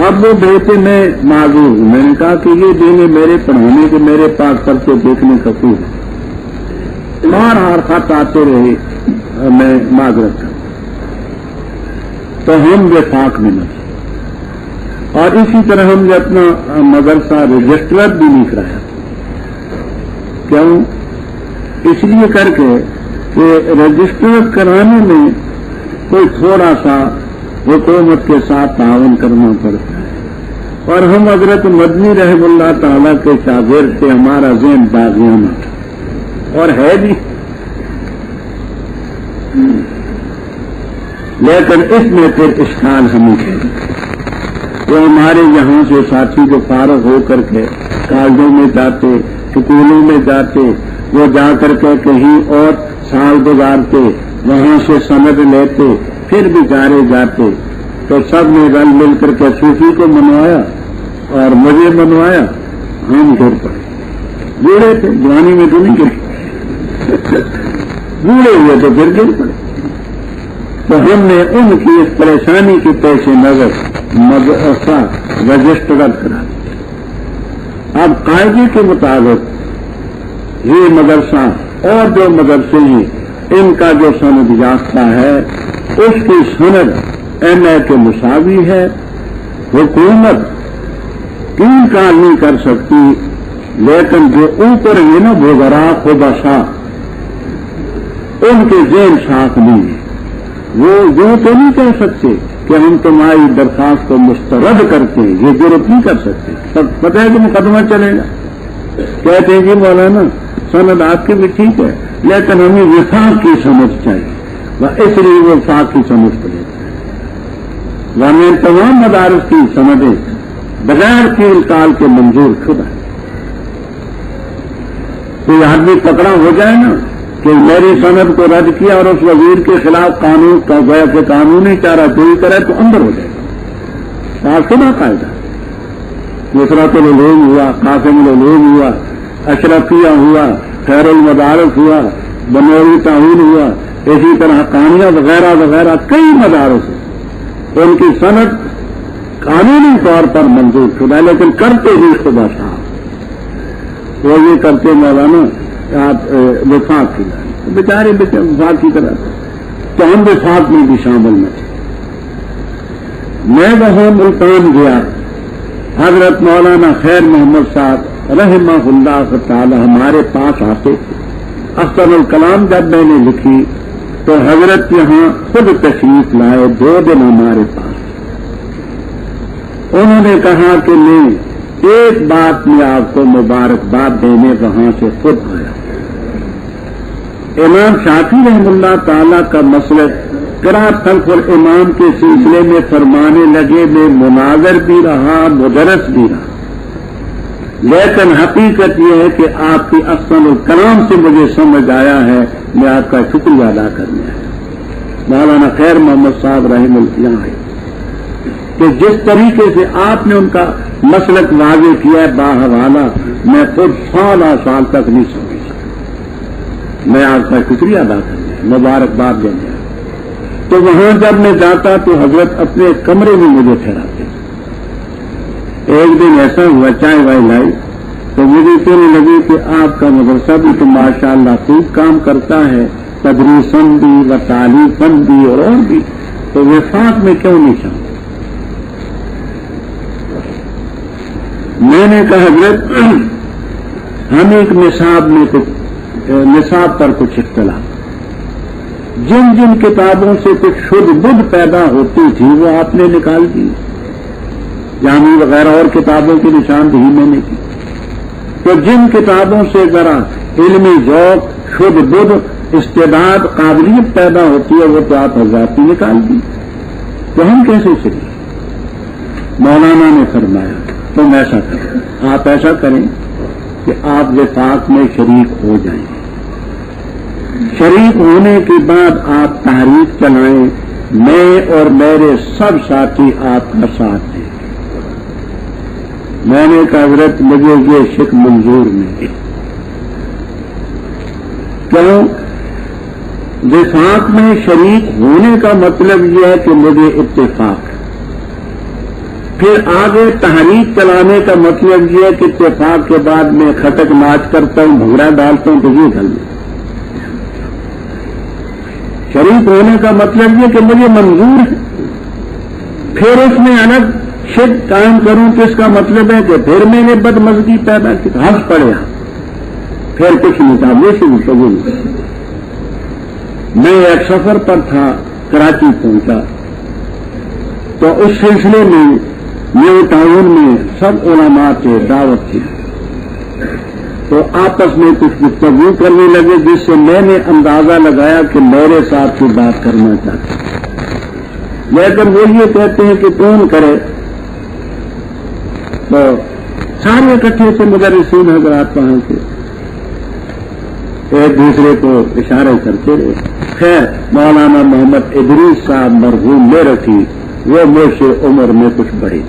اب وہ بھیجتے میں معذور ہوں. میں نے کہا کہ یہ دینے میرے پڑھانے کے میرے پاس پرچے دیکھنے کا کوئی ہے. ہر خط آتے رہے, میں معذرت کرتا. تو ہم وفاق میں نہ تھے. اور اسی طرح ہم نے اپنا مدرسہ رجسٹر بھی نہیں کرایا. کیوں؟ اس لیے کر کے کہ رجسٹر کرانے میں کوئی تھوڑا سا حکومت کے ساتھ تعاون کرنا پڑتا ہے. اور ہم حضرت مدنی رحم اللہ تعالیٰ کے شاگرد تھے. ہمارا ذہن باغیانہ تھا اور ہے بھی، لیکن اس میں پھر اشکال ہمیں ہے. وہ ہمارے یہاں سے ساتھی جو فارغ ہو کر کے کالجوں میں جاتے، سکولوں میں جاتے، وہ جا کر کے کہیں اور سال گزارتے، وہاں سے سند لیتے، پھر بیچارے جاتے. تو سب نے رل مل کر کے صوفی کو منوایا اور مجھے منوایا. ہم گر پڑے، بوڑھے تھے، جوانی میں تو نہیں گرے، بوڑھے ہوئے تو پھر گر پڑے. تو ہم نے ان کی اس پریشانی کے پیش نظر مدرسہ رجسٹرڈ کرا دیا. اب قاعدے کے مطابق یہ مدرسہ اور جو مدرسے ہیں ان کا جو سند یافتہ ہے اس کی سند MA کے مساوی ہے. حکومت 3 کال نہیں کر سکتی، لیکن جو اوپر یہ نا وزراء خبثاء ان کے ذہن صاف نہیں ہے. وہ یوں تو نہیں کہہ سکتے کہ ہم تمہاری درخواست کو مسترد کرتے ہیں، یہ ضرورت نہیں کر سکتے. سب پتہ ہے کہ مقدمہ چلے گا. کہتے ہیں کہ مولانا سند آپ کی بھی ٹھیک ہے، لیکن ہمیں وفاق کی سمجھ چاہیے، اس لیے وہ وفاق کی سمجھ پڑے. ورنہ تمام مدارس کی سندیں بغیر کیل کال کے منظور شدہ. کوئی آدمی پکڑا ہو جائے نا کہ میری سند کو رد کیا اور اس وزیر کے خلاف قانون کا گویا کہ قانونی چارہ چوری کرے تو اندر ہو جائے گا. صاف سنا قاعدہ. نصرت العلوم ہوا، قاسم العلوم ہوا، اشرفیہ ہوا، خیر المدارس ہوا، بنوری تعاون ہوا، اسی طرح قانیہ وغیرہ وغیرہ کئی مدارس ہیں. ان کی صنعت قانونی طور پر منظور شدہ ہے، لیکن کرتے ہی خدا صاحب وہ یہ کرتے مولانا آپ وفاق کی بیچارے وفاق کی طرح. تو ہم وفاق میں بھی شامل نہ تھے. میں وہاں ملتان گیا، حضرت مولانا خیر محمد صاحب رحمہ اللہ تعالی ہمارے پاس آتے تھے. احسن الکلام جب میں نے لکھی تو حضرت یہاں خود تشریف لائے، 2 دن ہمارے پاس. انہوں نے کہا کہ میں ایک بات میں آپ کو مبارکباد دینے وہاں سے خود آیا. امام شافعی رحم اللہ تعالی کا مسلک قرأت خلف الامام کے سلسلے میں فرمانے لگے میں مناظر بھی رہا، مدرس بھی رہا، لیکن حقیقت یہ ہے کہ آپ کی احسن الکلام سے مجھے سمجھ آیا ہے، میں آپ کا شکریہ ادا کرنے آیا. مولانا خیر محمد صاحب رحم اللہ کہ جس طریقے سے آپ نے ان کا مسلک واضح کیا ہے باحوالہ، میں خود سال تک نہیں سمجھ سکتا. میں آپ کا شکریہ ادا کرنے آیا، مبارکباد دینے آیا. تو وہاں جب میں جاتا تو حضرت اپنے کمرے میں مجھے ٹھہراتے. ایک دن ایسا ہوا چائے وائے لائی تو مجھے کہنے لگی کہ آپ کا مدرسہ بھی تو ماشاء اللہ خوب کام کرتا ہے، تدریسن بھی و تعلیفن بھی اور بھی، تو وفاق میں کیوں نہیں شامل؟ میں نے کہا حضرت ہم ایک نصاب پر کچھ اختلاف، جن جن کتابوں سے کچھ شدھ بدھ پیدا ہوتی تھی وہ آپ نے نکال دی، جامی وغیرہ اور کتابوں کی نشاندہی میں نے کی. تو جن کتابوں سے ذرا علمی ذوق، شدھ بدھ، استعداد، قابلیت پیدا ہوتی ہے وہ تو آپ حضرات نے نکال دی، تو ہم کیسے چلیں؟ مولانا نے فرمایا تم ایسا کریں، آپ ایسا کریں کہ آپ وفاق میں شریک ہو جائیں. شریک ہونے کے بعد آپ تحریک چلائیں، میں اور میرے سب ساتھی آپ کا ساتھ دیں. میں نے کہا حضرت مجھے یہ شک منظور نہیں. کیوں؟ وفاق میں شریک ہونے کا مطلب یہ ہے کہ مجھے اتفاق ہے. پھر آگے تحریک چلانے کا مطلب یہ ہے کہ اتفاق کے بعد میں کھٹک ناچ کرتا ہوں، بھنگڑا ڈالتا ہوں تو یہ گل. شریک ہونے کا مطلب یہ کہ مجھے منظور ہے. پھر اس میں الگ شک قائم کروں تو اس کا مطلب ہے کہ پھر میں نے بدمزگی پیدا کی، ہنس پڑے. پھر کچھ مقابلے سے گفتگو نہیں. میں ایک سفر پر تھا، کراچی پہنچا تو اس سلسلے میں نیو ٹاؤن میں سب علماء سے دعوت تھی، تو آپس میں کچھ گفتگو کرنے لگے، جس سے میں نے اندازہ لگایا کہ میرے ساتھ کوئی بات کرنا چاہتے ہیں، لیکن وہ یہ کہتے ہیں کہ کون کرے، تو سارے اکٹھے سے مدرسین حضرات وہاں کے ایک دوسرے کو اشارے کرتے رہے۔ خیر مولانا محمد ادریس صاحب مرحوم میں رکھی، وہ مجھ سے عمر میں کچھ بڑے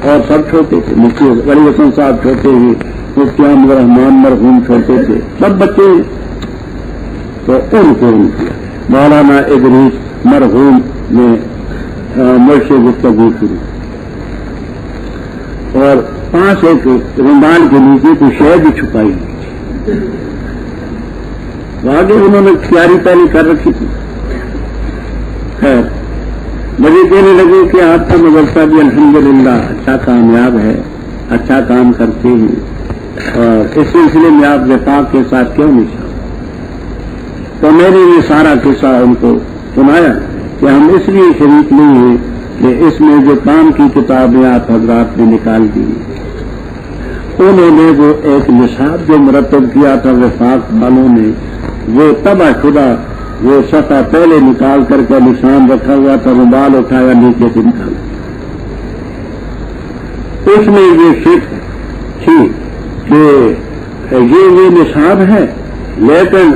اور سب چھوٹے تھے، مفتی ولی حسن صاحب چھوٹے ہی، مفتی احمد الرحمان مرحوم چھوٹے تھے، سب بچے، تو ان کو ان کیا مولانا ادریس مرحوم نے مجھ سے گفتگو کی اور پاس ایک رومال کے نیچے کوئی شے بھی چھپائی، آگے انہوں نے تیاری پہلی کر رکھی تھی۔ خیر مجھے کہنے لگے کہ آپ کا مدرسہ بھی الحمدللہ اچھا کامیاب ہے، اچھا کام کرتے ہیں، اور اس سلسلے میں آپ وفاق کے ساتھ کیوں نہیں چاہتے؟ تو میں نے یہ سارا قصہ ان کو سنایا کہ ہم اس لیے شریک نہیں ہیں کہ اس میں جو کام کی کتابیں آپ حضرات نے نکال دی، انہوں نے وہ ایک نصاب جو مرتب کیا تھا وفاق والوں نے، وہ تباہ شدہ، وہ صفحہ پہلے نکال کر کے نشان رکھا ہوا تھا، رومال اٹھایا نیچے سے نکالا، اس میں یہ فکر تھی کہ یہ نصاب ہے، لیکن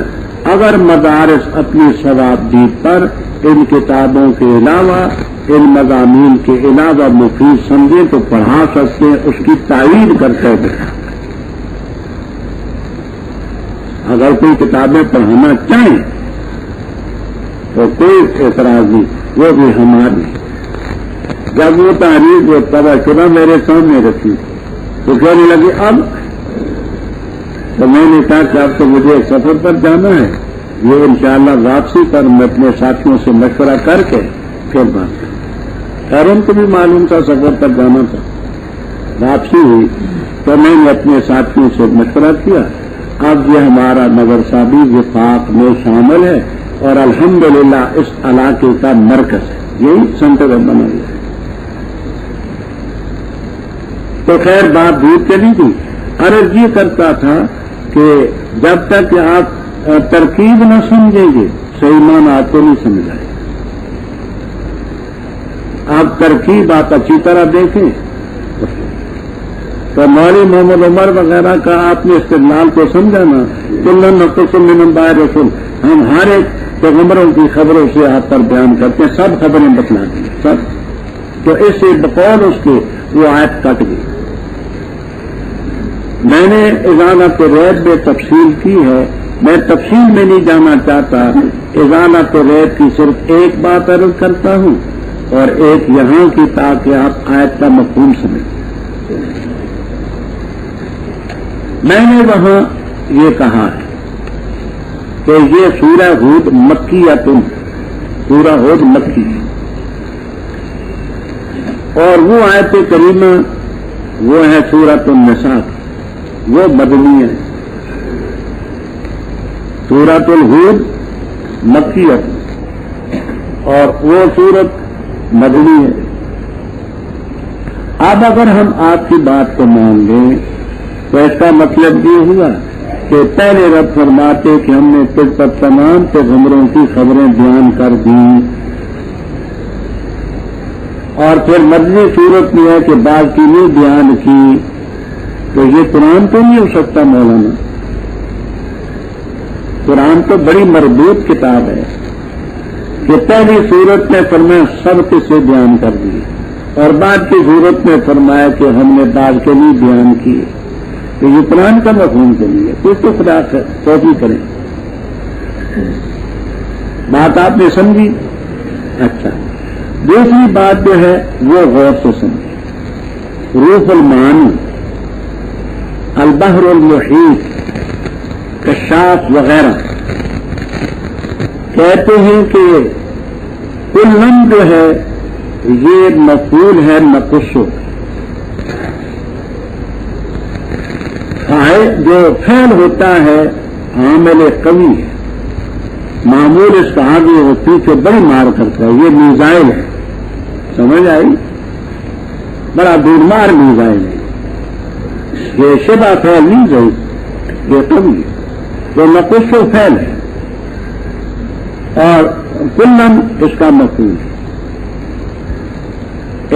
اگر مدارس اپنی ثوابدید پر ان کتابوں کے علاوہ، ان مضامین کے علاوہ مفید سمجھے تو پڑھا سکتے ہیں، اس کی تائید کرتے ہیں۔ اگر کوئی کتابیں پڑھانا چاہیں تو کوئی اعتراض نہیں، وہ بھی ہماری۔ جب وہ تحریر وہ تباہ شدہ میرے سامنے رکھی تو کہنے لگے اب، تو میں نے کہا کہ اب تو مجھے ایک سفر پر جانا ہے، یہ انشاءاللہ واپسی پر میں اپنے ساتھیوں سے مشورہ کر کے پھر بات کروں۔ خیر ان کو بھی معلوم تھا سفر پر جانا تھا، واپسی ہوئی تو میں نے اپنے ساتھیوں سے مشورہ کیا، اب یہ ہمارا مدرسہ بھی وفاق میں شامل ہے اور الحمدللہ اس علاقے کا مرکز ہے، یہی سینٹر بنا ہوا ہے۔ تو خیر بات دور چلی گئی، عرض یہ کرتا تھا کہ جب تک آپ ترکیب نہ سمجھیں گے صحیح معنی آپ کو نہیں سمجھ آئے، آپ ترکیب آپ اچھی طرح دیکھیں۔ تو مولوی محمد عمر وغیرہ کا آپ نے استدلال کو سمجھا نا، کلن نقص من انباء رسول، ہم ہر ایک پیغمبروں کی خبروں سے آپ پر بیان کرتے ہیں، سب خبریں بتلاتی ہیں سب، تو اس سے بقول اس کے وہ آیت کٹ گئی۔ میں نے اذانت ریب میں تفصیل کی ہے، میں تفصیل میں نہیں جانا چاہتا، اذانت ریب کی صرف ایک بات عرض کرتا ہوں اور ایک یہاں کی، تاکہ آپ آیت کا مفہوم سمجھیں۔ میں نے وہاں یہ کہا ہے کہ یہ سورہ ہود مکیۃ، سورہ ہود مکی، اور وہ آیت کریمہ وہ ہے سورۃ النساء، وہ مدنی ہے۔ سورۃ الہود مکیۃ اور وہ سورت مدنی ہے۔ اب اگر ہم آپ کی بات کو مان لیں تو اس کا مطلب یہ ہوا کہ پہلے رب فرماتے کہ ہم نے تجھ پر تمام پیغمبروں کی خبریں بیان کر دیں، اور پھر مدنی صورت میں ہے کہ بعض کی نہیں بیان کی، تو یہ قرآن تو نہیں ہو سکتا مولانا۔ قرآن تو بڑی مربوط کتاب ہے کہ پہلی صورت میں فرمایا سب قصے بیان کر دیے، اور بعد کی صورت میں فرمایا کہ ہم نے بعض کے لیے بیان کیے، تو یہ قرآن کا مفہوم کے لیے کچھ تو خدا توفیق کریں۔ بات آپ نے سمجھی؟ اچھا، دوسری بات جو ہے وہ غور سے سمجھی۔ روح المعانی، البحر المحیط، کشاف وغیرہ کہتے ہیں کہ کلن جو ہے یہ مفعول ہے نقصو، جو فعل ہوتا ہے عامل قوی ہے، معمول اس کا آگے ہوتی کہ بڑی مار کرتا ہے، یہ میزائل ہے، سمجھ آئی؟ بڑا دور مار بھی گئے یہ شبہ فعل نہیں گئی، یہ کمی جو نقص و فعل ہے، اور کلن اس کا مفعول ہے۔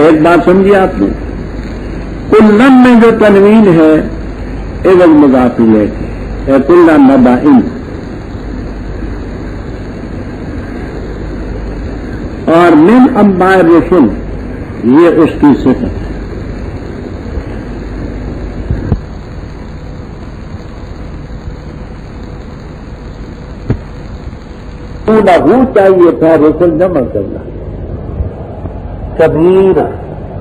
ایک بات سمجھیے آپ نے، کلن میں جو تنوین ہے ایک مضاف الیہ ہے، کلن نبائن، اور من انباء الرسل یہ اس کی صفت ہے۔ لہو چاہیے تھا رسل جمع کرنا، کبیر،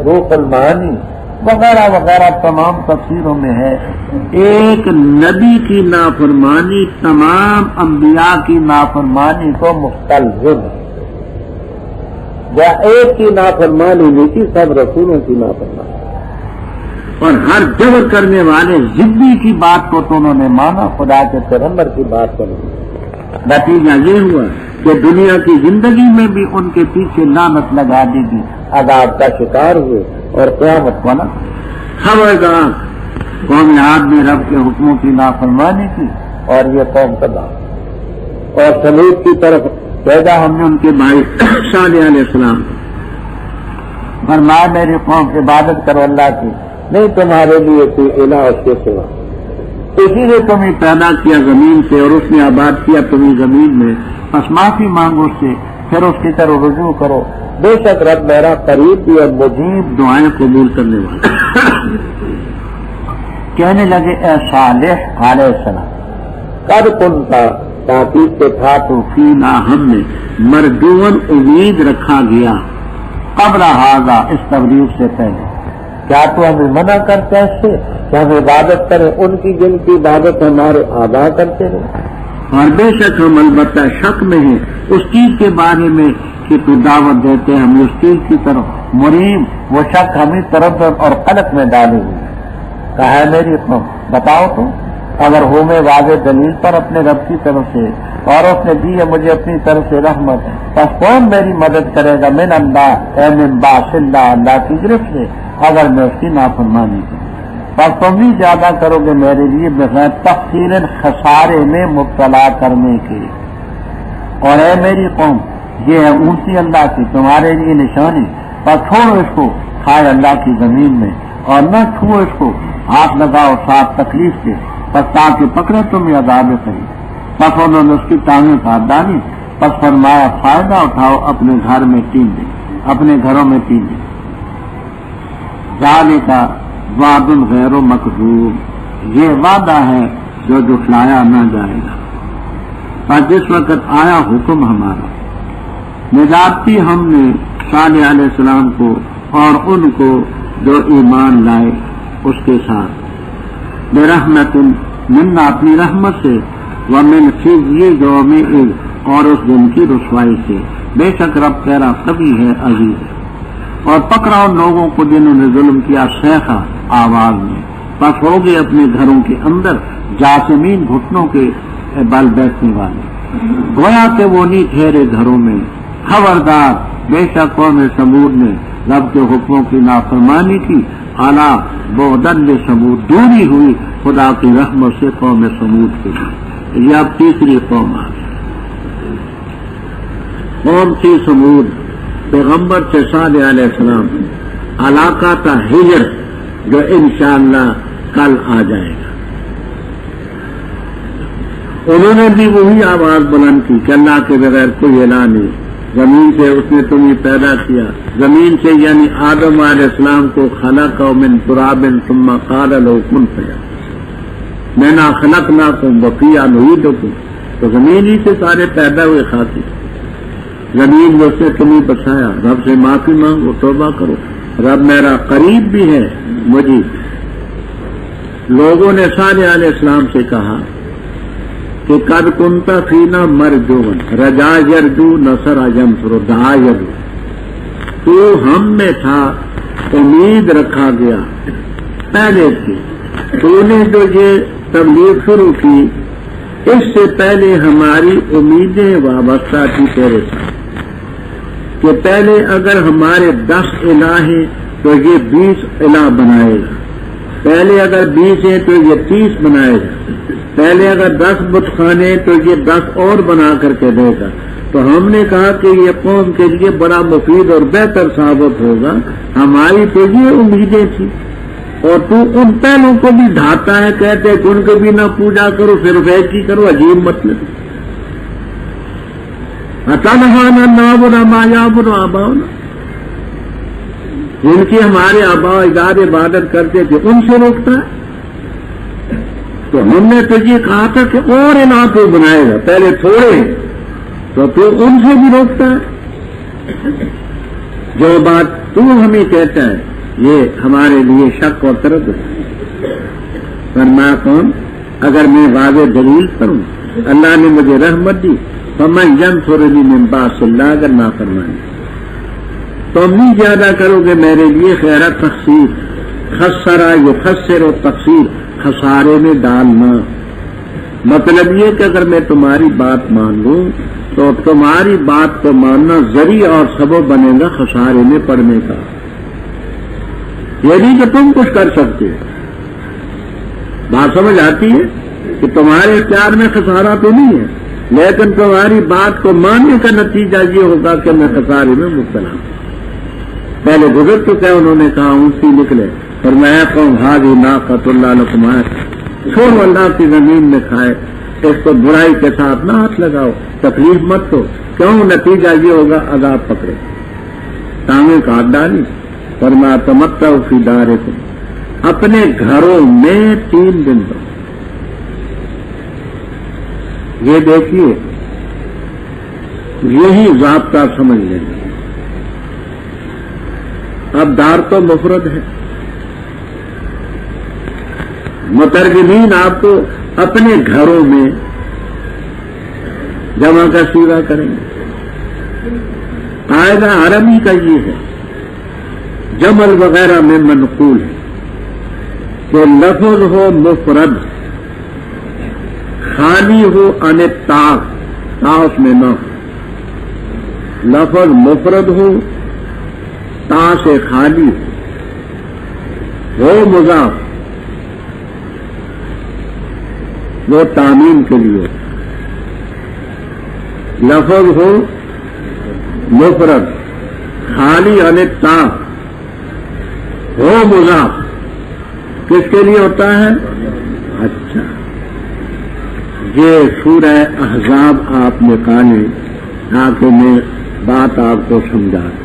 روح المعانی وغیرہ وغیرہ تمام تفسیروں میں ہے۔ ایک نبی کی نافرمانی تمام انبیاء کی نافرمانی کو مستلزم ہے، یا ایک کی نافرمانی نہیں کی، سب رسولوں کی نافرمانی، اور ہر جبر کرنے والے ضدی کی بات کو تو انہوں نے مانا، خدا کے پیغمبر کی بات کو نہیں۔ نتیجہ یہ ہوا کہ دنیا کی زندگی میں بھی ان کے پیچھے لعنت لگا دی گئی، عذاب کا شکار ہوئے، اور قیامت کو نہ خبردار قوم عاد نے رب کے حکموں کی نافرمانی کی، اور یہ قوم تباہ۔ اور سمود کی طرف پیدا ہم نے ان کے بھائی صالح علیہ السلام فرمایا میری قوم عبادت کرو اللہ کی، نہیں تمہارے لیے کوئی الہ اس کے سوا، اسی لیے تمہیں پیدا کیا زمین سے، اور اس نے آباد کیا تمہیں زمین میں، پس معافی مانگو اس سے، پھر اس کی طرف رجوع کرو، بے شک رب میرا قریب بھی اور مجیب دعائیں قبول کرنے والا۔ کہنے لگے اے صالح علیہ السلام، قد کنتا تاکید سے تھا تو فینا ہم نے مردون امید رکھا گیا، قبل ھذا اس تبلیغ سے پہلے، کیا تو ہمیں منع کرتے ہیں اس سے کہ ہم عبادت کریں ان کی جن کی عبادت ہمارے آبا کرتے رہے؟ اور بے شک ہم البتہ شک میں ہیں اس چیز کے بارے میں کہ تو دعوت دیتے ہیں ہمیں اس چیز کی طرف، مریم وہ شک ہمیں تردد اور قلق میں ڈالے ہوئے۔ کہا ہے میری قوم بتاؤ تو، اگر ہوں میں واضح دلیل پر اپنے رب کی طرف سے، اور اس نے دی ہے مجھے اپنی طرف سے رحمت، بس کون میری مدد کرے گا؟ من اللہ اے من باس اللہ، اللہ کی گرفت سے، اگر میں اس کی نافرمانی کروں، بس تم بھی زیادہ کرو گے میرے لیے بغیر تفصیل خسارے میں مبتلا کرنے کے۔ اور اے میری قوم یہ ہے اونچی اللہ کی تمہارے لیے نشانی، بس چھوڑو اس کو کھائے اللہ کی زمین میں، اور نہ چھوؤ اس کو، ہاتھ لگاؤ صاف تکلیف سے، بس تاکہ پکڑے تمہیں عذاب قریب۔ بس انہوں نے اس کی ٹانگیں کاٹ ڈالی، بس فرمایا فائدہ اٹھاؤ اپنے گھر میں تین دن، اپنے گھروں میں تین دن۔ ذالک وعد غیر مکذوب، یہ وعدہ ہے جو جھٹلایا نہ جائے گا۔ اور جس وقت آیا حکم ہمارا، نجاتی ہم نے صالح علیہ السلام کو اور ان کو جو ایمان لائے اس کے ساتھ، برحمت منا اپنی رحمت سے، ومن خزی یومئذ اور اس دن کی رسوائی سے، بے شک رب تیرا قوی ہے عزیز ہے۔ اور پکڑا ان لوگوں کو جنہوں نے ظلم کیا صیحہ آواز میں، بس ہو گئے اپنے گھروں کے اندر جاسمین گھٹنوں کے بل بیٹھنے والے، گویا کہ وہ نہیں ٹھہرے گھروں میں۔ خبردار بے شک قوم سمود نے رب کے حکموں کی نافرمانی کی، اعلیٰ بعدن سمود، دوری ہوئی خدا کی رحمت سے قوم سمود کے لیے۔ یہ اب تیسری قوم آ گئی، قوم تھی سمود، پیغمبر سے صالح علیہ السلام، علاقہ تھا ہجر جو انشاءاللہ کل آ جائے گا۔ انہوں نے بھی وہی آواز بلند کی کہ اللہ کے بغیر کوئی الہ نہیں، زمین سے اس نے تمہیں پیدا کیا، زمین سے یعنی آدم علیہ السلام کو خلق من تراب ثم قال له كن فيكون، میں نہ خلقناکم وفیہا نعیدکم، تو زمین ہی سے سارے پیدا ہوئے خاطر، زمین جو سے تمہیں بچایا، رب سے معافی مانگو، توبہ کرو، رب میرا قریب بھی ہے مجید۔ لوگوں نے صالح علیہ السلام سے کہا کہ قد کنت فینا مرجون، رجا یرجو نصر ینصر دعا یرجو، تو ہم میں تھا امید رکھا گیا پہلے سے، تو نے جو یہ تبلیغ شروع کی اس سے پہلے ہماری امیدیں وابستہ تھی تیرے ساتھ، کہ پہلے اگر ہمارے 10 الہ ہیں تو یہ 20 الہ بنائے گا، پہلے اگر 20 ہیں تو یہ 30 بنائے گا، پہلے اگر 10 بت خانے تو یہ 10 اور بنا کر کے دے گا۔ تو ہم نے کہا کہ یہ قوم کے لیے بڑا مفید اور بہتر ثابت ہوگا، ہماری تو یہ امیدیں تھیں، اور تو ان پہلوں کو بھی ڈھاتا ہے، کہتے ہیں کہ ان کو بھی نہ پوجا کرو صرف ایک ہی کرو، عجیب مطلب اتنہانا نعبد ما یعبد آباؤنا، جن کی ہمارے آباء و اجداد عبادت کرتے تھے ان سے روکتا ہے؟ تو ہم نے تو یہ کہا تھا کہ اور الہ تو بنائے گا، پہلے تھوڑے ہیں تو ان سے بھی روکتا ہے۔ جو بات تو ہمیں کہتا ہے یہ ہمارے لیے شک اور تردد ہے۔ فرمایا کون؟ اگر میں واضح دلیل کروں، اللہ نے مجھے رحمت دی، فمن ینصرنی من باس اللہ، اگر نہ فرمائیں تم نہیں زیادہ کرو گے میرے لیے خیر تخسیر، خسرا یخسر و تقصیر، خسارے میں ڈالنا۔ مطلب یہ کہ اگر میں تمہاری بات مان لوں تو تمہاری بات کو ماننا ذریعہ اور سبب بنے گا خسارے میں پڑنے کا، یہ نہیں کہ تم کچھ کر سکتے ہو۔ بات سمجھ آتی ہے کہ تمہارے اختیار میں خسارہ تو نہیں ہے، لیکن تمہاری بات کو ماننے کا نتیجہ یہ ہوگا کہ میں خسارے میں مبتلا ہوں۔ پہلے گزر چکے انہوں نے کہا اونسی نکلے، فرمایا قوم ھذہ ناقۃ اللہ لکم آیۃ، چھوڑو اللہ کی زمین میں کھائے، اس کو برائی کے ساتھ نہ ہاتھ لگاؤ، تکلیف مت دو، کیوں؟ نتیجہ یہ ہوگا عذاب پکڑے، ٹانگیں کاٹ ڈالی۔ فرمایا تمتعوا فی دارکم، اپنے گھروں میں 3 دن دو۔ یہ دیکھیے یہی ضابطہ سمجھ لیں گے۔ اب دار تو مفرد ہے، مترجمین آپ کو اپنے گھروں میں جمع کا صیغہ کریں گے۔ قاعدہ عربی کا یہ ہے، جمل وغیرہ میں منقول ہے کہ لفظ ہو مفرد، خالی ہو عن تا اس میں نہ ہو، لفظ مفرد ہو تا سے خالی ہو مضاف، وہ تعمیم کے لیے، لفظ ہو مفرد خالی عن تا ہو مضاف، کس کے لیے ہوتا ہے؟ اچھا، یہ سورہ احزاب آپ نکالیں تاکہ میں بات آپ کو سمجھا دوں۔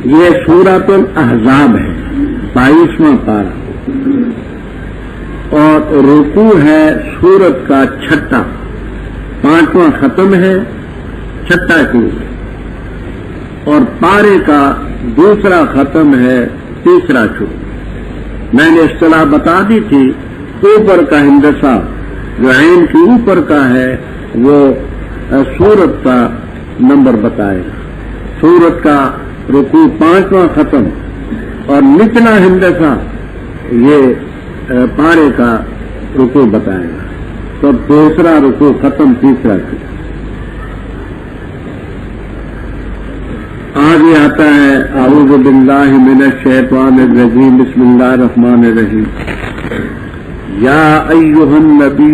یہ سورۃ الاحزاب ہے، 22واں پارہ، اور رکوع ہے سورت کا 6، 5واں ختم ہے، 6 شروع ہے، اور پارے کا 2 ختم ہے، 3 شروع۔ میں نے اصطلاح بتا دی تھی، اوپر کا ہندسہ جو عین کے اوپر کا ہے وہ سورت کا نمبر بتائے گا، سورت کا رکوع 5واں ختم، اور نچلا ہندسہ یہ پارے کا رکوع بتائے گا، تو 2 رکوع ختم، 3 شروع۔ آگے آتا ہے اعوذ باللہ من الشیطان الرجیم، بسم اللہ الرحمن الرحیم۔ یا ایھا النبی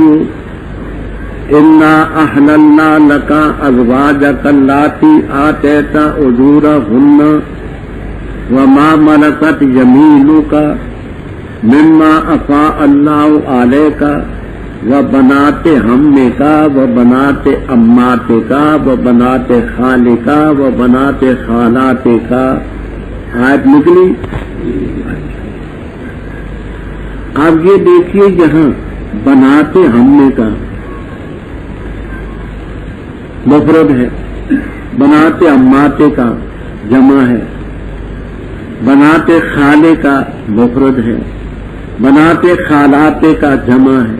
انا احللنا لک ازواجک اللاتی آتیت اجورہن وما ملکت یمینک مما افاء اللہ علیک وبنات عمک وبنات عماتک وبنات خالک وبنات خالاتک۔ آیت نکلی۔ اب یہ دیکھیے یہاں بنات عمک کا مفرد ہے، بناتے اماتے کا جمع ہے، بناتے خالے کا مفرد ہے، بناتے خالاتے کا جمع ہے۔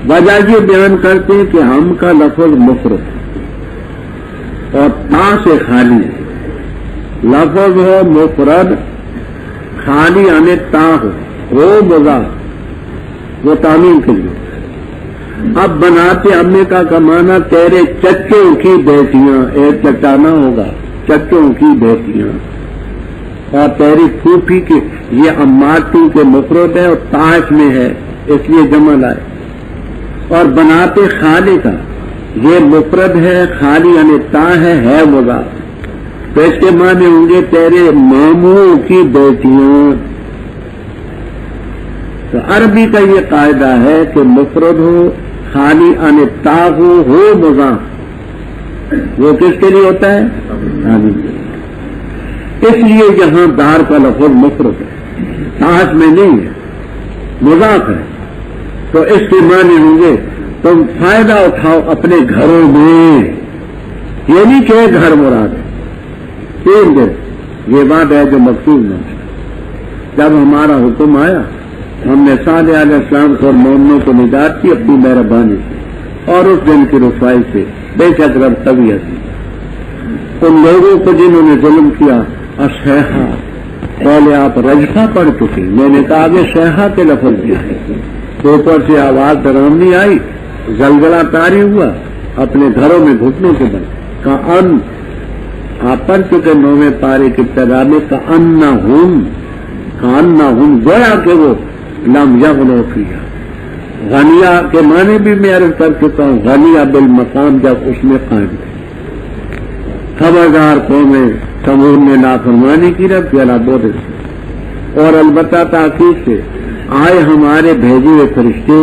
وجہ یہ بیان کرتے ہیں کہ ہم کا لفظ مفرد اور تا سے خالی ہے، لفظ ہو مفرد خالی یعنی تا ہو مضاف، وہ تعمیم کے لیے۔ اب بناتے امی کا کمانا تیرے چچوں کی بیٹیاں، ایک چٹانا ہوگا چچوں کی بیٹیاں، اور تیری پھوپھی کی، یہ اماتو کے مفرد ہے اور تاش میں ہے اس لیے جمع لائے۔ اور بناتے خالے کا یہ مفرد ہے، خالی یعنی تا ہے مضاف، تو اس کے معنی ہوں گے تیرے ماموں کی بیٹیاں۔ تو عربی کا یہ قاعدہ ہے کہ مفرد ہو خالی یعنی تا ہو مضاف، وہ کس کے لیے ہوتا ہے؟ خالی کے لیے۔ اس لیے یہاں دار کا لفظ مفرد ہے، تاش میں نہیں ہے، مضاف ہے، تو اس کے معنی ہوں گے تم فائدہ اٹھاؤ اپنے گھروں میں، یہ نہیں کہ گھر مراد ہے، تین دن یہ بات ہے جو مقصود ہے۔ جب ہمارا حکم آیا ہم نے صالح علیہ السلام کو اور مومنوں کو نجات کی اپنی مہربانی سے اور اس دن کی رسوائی سے، بے شک رب طبیعت تھی ان لوگوں کو جنہوں نے ظلم کیا۔ اشیحا، پہلے آپ رجفہ پڑھ چکے، میں نے کہا کہ شیحا کے لفظ کیا ہے، اوپر سے آواز ڈرامنی آئی، زلزلہ طاری ہوا، اپنے گھروں میں گھٹنے کے بل کا ان آپ پڑھ چکے 9ویں پارے کی ابتدا میں کأنہم گویا کہ وہ لم یغنوا فیہا، غنیہ کے معنی بھی میں عرض کر چکا ہوں، غنیہ بالمقام جب اس میں قائم تھے۔ خبردار قومیں سمود نے نافرمانی کی، رب کی علابود سے، اور البتہ تاکید سے آئے ہمارے بھیجے ہوئے فرشتے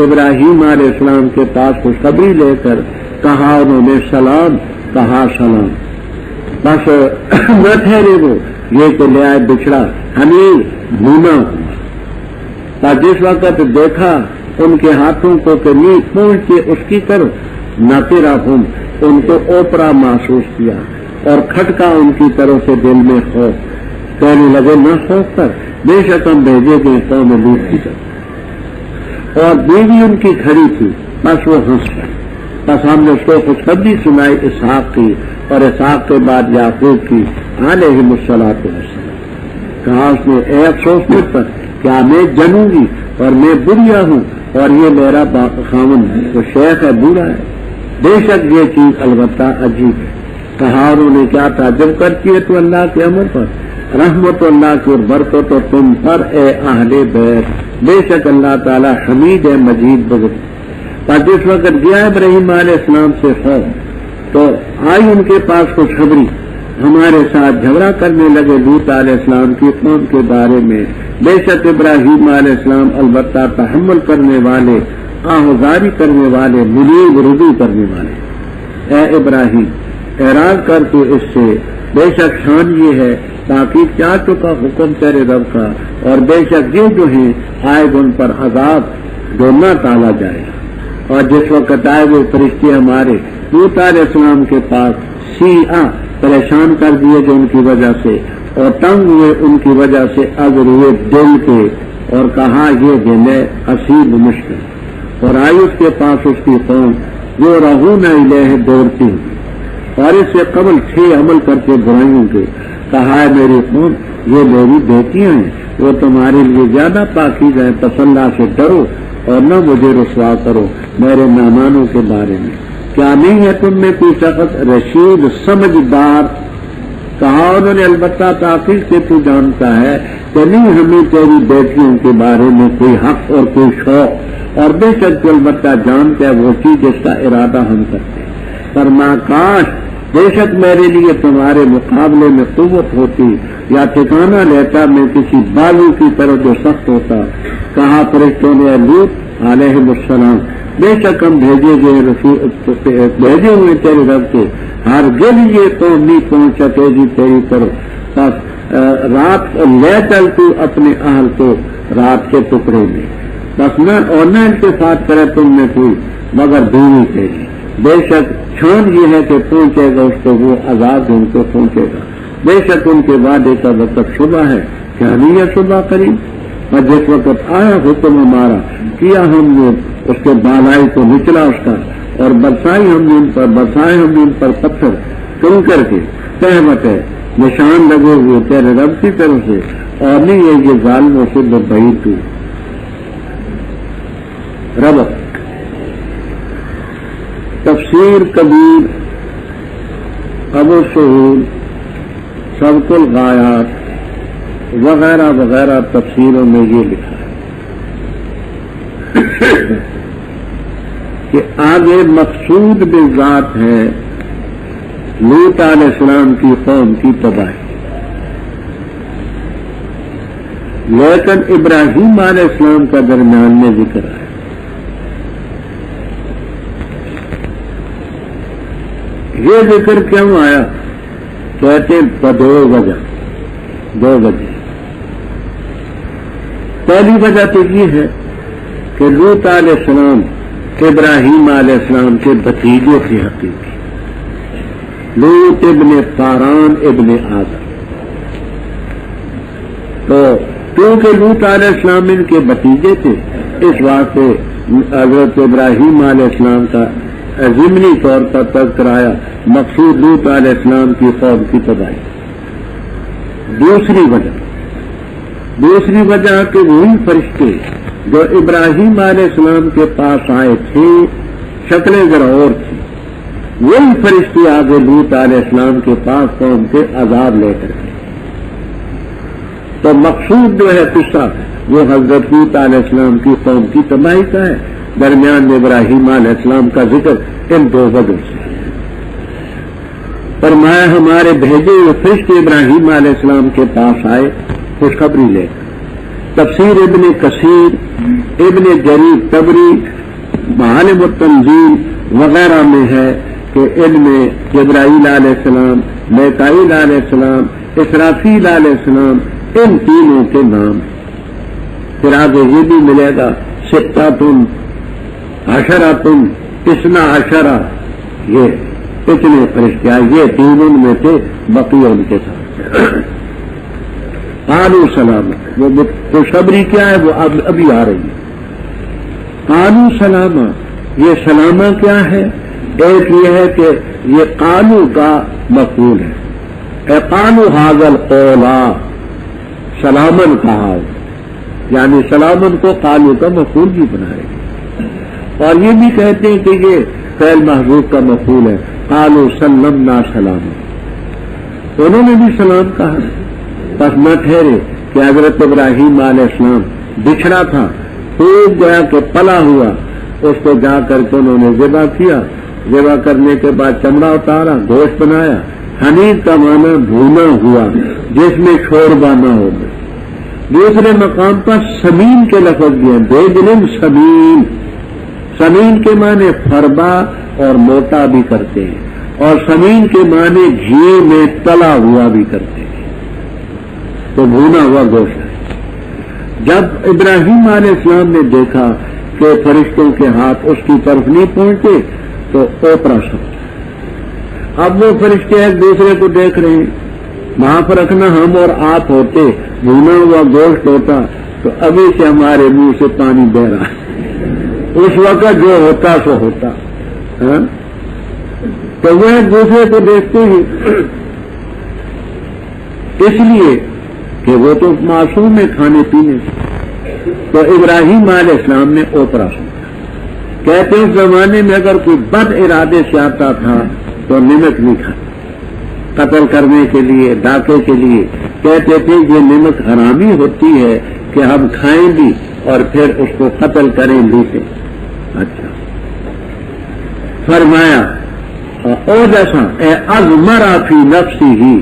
ابراہیم علیہ السلام کے پاس خوشخبری لے کر، کہا انہوں نے سلام، کہا سلام، بس نہ ٹھہرے وہ یہ کہ لے آئے بچڑا حمیر بھونا ہوا، جس وقت دیکھا ان کے ہاتھوں کو کہ نہیں پہنچ کے اس کی طرف، نہ تیرا ان کو اوپرا محسوس کیا اور کھٹکا ان کی طرف سے دل میں خوف، کہنے لگے نہ خوف کر، بے شک ہم بھیجے گئے قوم لوط کی طرف، اور بیوی ان کی کھڑی تھی، بس وہ ہنس گئی، بس ہم نے اس کو خوشخبری سنائی اسحاق کی، اور اسحاق کے بعد یعقوب کی علیہم الصلاۃ والسلام۔ کہا اس نے اے افسوس مجھ پر، کیا میں جنوں گی اور میں بڑھیا ہوں اور یہ میرا خاوند وہ شیخ ہے، بوڑھا ہے، بے شک یہ چیز البتہ عجیب ہے۔ کہا انہوں نے کیا تعجب کرتی ہے تو اللہ کے امر پر، رحمت اللہ کی اور برکت تو تم پر اے اہل بیت، بے شک اللہ تعالی حمید ہے مجید بزرگ۔ پر جس وقت گیا ابراہیم علیہ السلام سے خوف تو آئی ان کے پاس خوشخبری، ہمارے ساتھ جھگڑا کرنے لگے لوط علیہ السلام کی قوم کے بارے میں، بے شک ابراہیم علیہ السلام البتہ تحمل کرنے والے، آہذاری کرنے والے، منیب رجوع کرنے والے۔ اے ابراہیم اعراض کر تو اس سے، بے شک شان یہ ہے تاکہ چاہ چکا حکم تیرے رب کا، اور بے شک یہ جو ہیں آئے ان پر عذاب جو نہ ٹالا جائے گا۔ اور جس وقت آئے وہ فرشتے ہمارے لوط علیہ السلام کے پاس پریشان کر دیے جو ان کی وجہ سے، اور تنگ ہوئے ان کی وجہ سے، اگر ہوئے دل کے، اور کہا یہ دل ہے حسیب مشکل، اور آئی اس کے پاس اس کی قوم جو رہون الیہ دوڑتی، اور اس سے قبل 6 عمل کرتے برائیوں کے، کہا ہے میری قوم یہ میری بیٹیاں ہیں، وہ تمہارے لیے زیادہ پاکیزہ ہیں، پس اللہ سے ڈرو اور نہ مجھے رسوا کرو میرے مہمانوں کے بارے میں۔ کیا نہیں ہے تم میں کوئی شخص رشید سمجھدار؟ کہا انہوں نے البتہ تاخیر سے تو جانتا ہے کہ نہیں ہمیں تیری بیٹیوں کے بارے میں کوئی حق اور کوئی شوق، اور بے شک تو البتہ جانتا ہے وہ چیز جس کا ارادہ ہم کرتے ہیں۔ فرما کاش بے شک میرے لیے تمہارے مقابلے میں قوت ہوتی یا ٹھکانہ لیتا میں کسی بالو کی طرح جو سخت ہوتا۔ کہا فرشتوں نے لوط علیہ السلام بے شک ہم بھیجے ہوئے تیرے رب کے، ہرگز یہ قوم نہیں پہنچ سکے گی تیری طرف، بس رات لے چل تو اپنے اہل کو رات کے ٹکڑے میں، بس نہ التفات کرے تم میں کوئی مگر بیوی تیری، بے شک شان یہ ہے کہ پہنچے گا اس کو وہ عذاب ان کو پہنچے گا، بے شک ان کے وعدے کا وقت شبہ ہے، کیا نہیں ہے شبہ قریب، اور جس وقت آیا حکم ہمارا کیا ہم نے اس کے بالائی کو نچلا اس کا، اور برسائے ہم نے ان پر پتھر چن کر کے، تہمت ہے نشان لگے ہوئے تیرے رب کی طرف سے، اور نہیں ہے یہ ظالموں سے بعید تو رب۔ تفسیر کبیر ابو سہول سبق الغایات وغیرہ وغیرہ تفسیروں میں یہ لکھا ہے کہ آگے مقصود بالذات ہے لوط علیہ السلام کی قوم کی تباہی، لیکن ابراہیم علیہ السلام کا درمیان میں ذکر ہے۔ یہ ذکر کیوں آیا؟ کہتے دو وجہ۔ پہلی وجہ تو یہ ہے کہ لوط علیہ السلام ابراہیم علیہ السلام کے بھتیجے تھے حقیقی، لوط ابن پاران ابن آدم۔ تو کیونکہ لوط علیہ السلام ان کے بھتیجے تھے، اس واسطے حضرت ابراہیم علیہ السلام کا ضمنی طور پر تذکرہ آیا، مقصود لوط علیہ السلام کی قوم کی تباہی۔ دوسری وجہ کہ وہی فرشتے جو ابراہیم علیہ السلام کے پاس آئے تھے، شکلیں ذرا اور تھی، وہی فرشتے آگے لوط علیہ السلام کے پاس قوم کے عذاب لے کر گئے۔ تو مقصود جو ہے قصہ وہ حضرت لوط علیہ السلام کی قوم کی تباہی کا ہے، درمیان میں ابراہیم علیہ السلام کا ذکر ان دو وجہ سے۔ فرمایا ہمارے بھیجے ہوئے فرشتے ابراہیم علیہ السلام کے پاس آئے خوشخبری لے کر۔ تفسیر ابن کثیر، ابن جریر طبری، معالم التنزیل وغیرہ میں ہے کہ ان میں جبرائیل علیہ السلام، میکائیل علیہ السلام، اسرافیل علیہ السلام، ان تینوں کے نام۔ پھر آگے یہ بھی ملے گا ستاتن عشراتن اثنا عشرہ، یہ اتنے فرشتے آئے، یہ تین ان میں تھے، بقیہ ان کے ساتھ۔ قالوا سلامہ، وہ خوشخبری کیا ہے وہ ابھی آ رہی ہے۔ قالوا سلامہ، یہ سلامہ کیا ہے؟ ایک یہ ہے کہ یہ قالوا کا مفعول ہے، قالوا ھذا القول، سلامن کہا، یعنی سلامن کو قالوا کا مفعول بھی بنائے گا۔ اور یہ بھی کہتے ہیں کہ یہ فعل محذوف کا مفعول ہے، قالوا سلمنا سلاما، انہوں نے بھی سلام کہا۔ بس نہ ٹھہرے کہ حضرت ابراہیم علیہ السلام بچھڑا تھا، خوب گیا کہ پلا ہوا، اس کو جا کر کے انہوں نے ذبح کیا، ذبح کرنے کے بعد چمڑا اتارا، گوشت بنایا، حنیذ کا معنی بھونا ہوا جس میں شوربہ نہ ہو۔ دوسرے مقام پر سمین کے لفظ بھی ہیں، بیدن سمین، سمین کے معنی فربا اور موٹا بھی کرتے ہیں، اور سمین کے معنی گھی میں تلا ہوا بھی کرتے ہیں، تو بھونا ہوا گوشت ہے۔ جب ابراہیم علیہ السلام نے دیکھا کہ فرشتوں کے ہاتھ اس کی طرف نہیں پہنچے تو اوپرا سمجھا۔ اب وہ فرشتے ایک دوسرے کو دیکھ رہے ہیں، وہاں پر رکھنا ہم اور آپ ہوتے، بھونا ہوا گوشت ہوتا تو ابھی سے ہمارے منہ سے پانی بہ رہا ہے، اس وقت جو ہوتا سو ہوتا۔ تو وہ ایک دوسرے کو دیکھتے ہی، اس لیے کہ وہ تو معصوم ہے کھانے پینے سے، تو ابراہیم علیہ السلام نے اوپرا سمجھا۔ کہتے ہیں اس زمانے میں اگر کوئی بد ارادے سے آتا تھا تو نمک نہیں کھاتا، قتل کرنے کے لیے، ڈاکے کے لیے، کہتے تھے یہ نمک حرامی ہوتی ہے کہ ہم کھائیں بھی اور پھر اس کو قتل کریں لیتے۔ اچھا فرمایا او جیسا اے ازمرا فی نفسی ہی،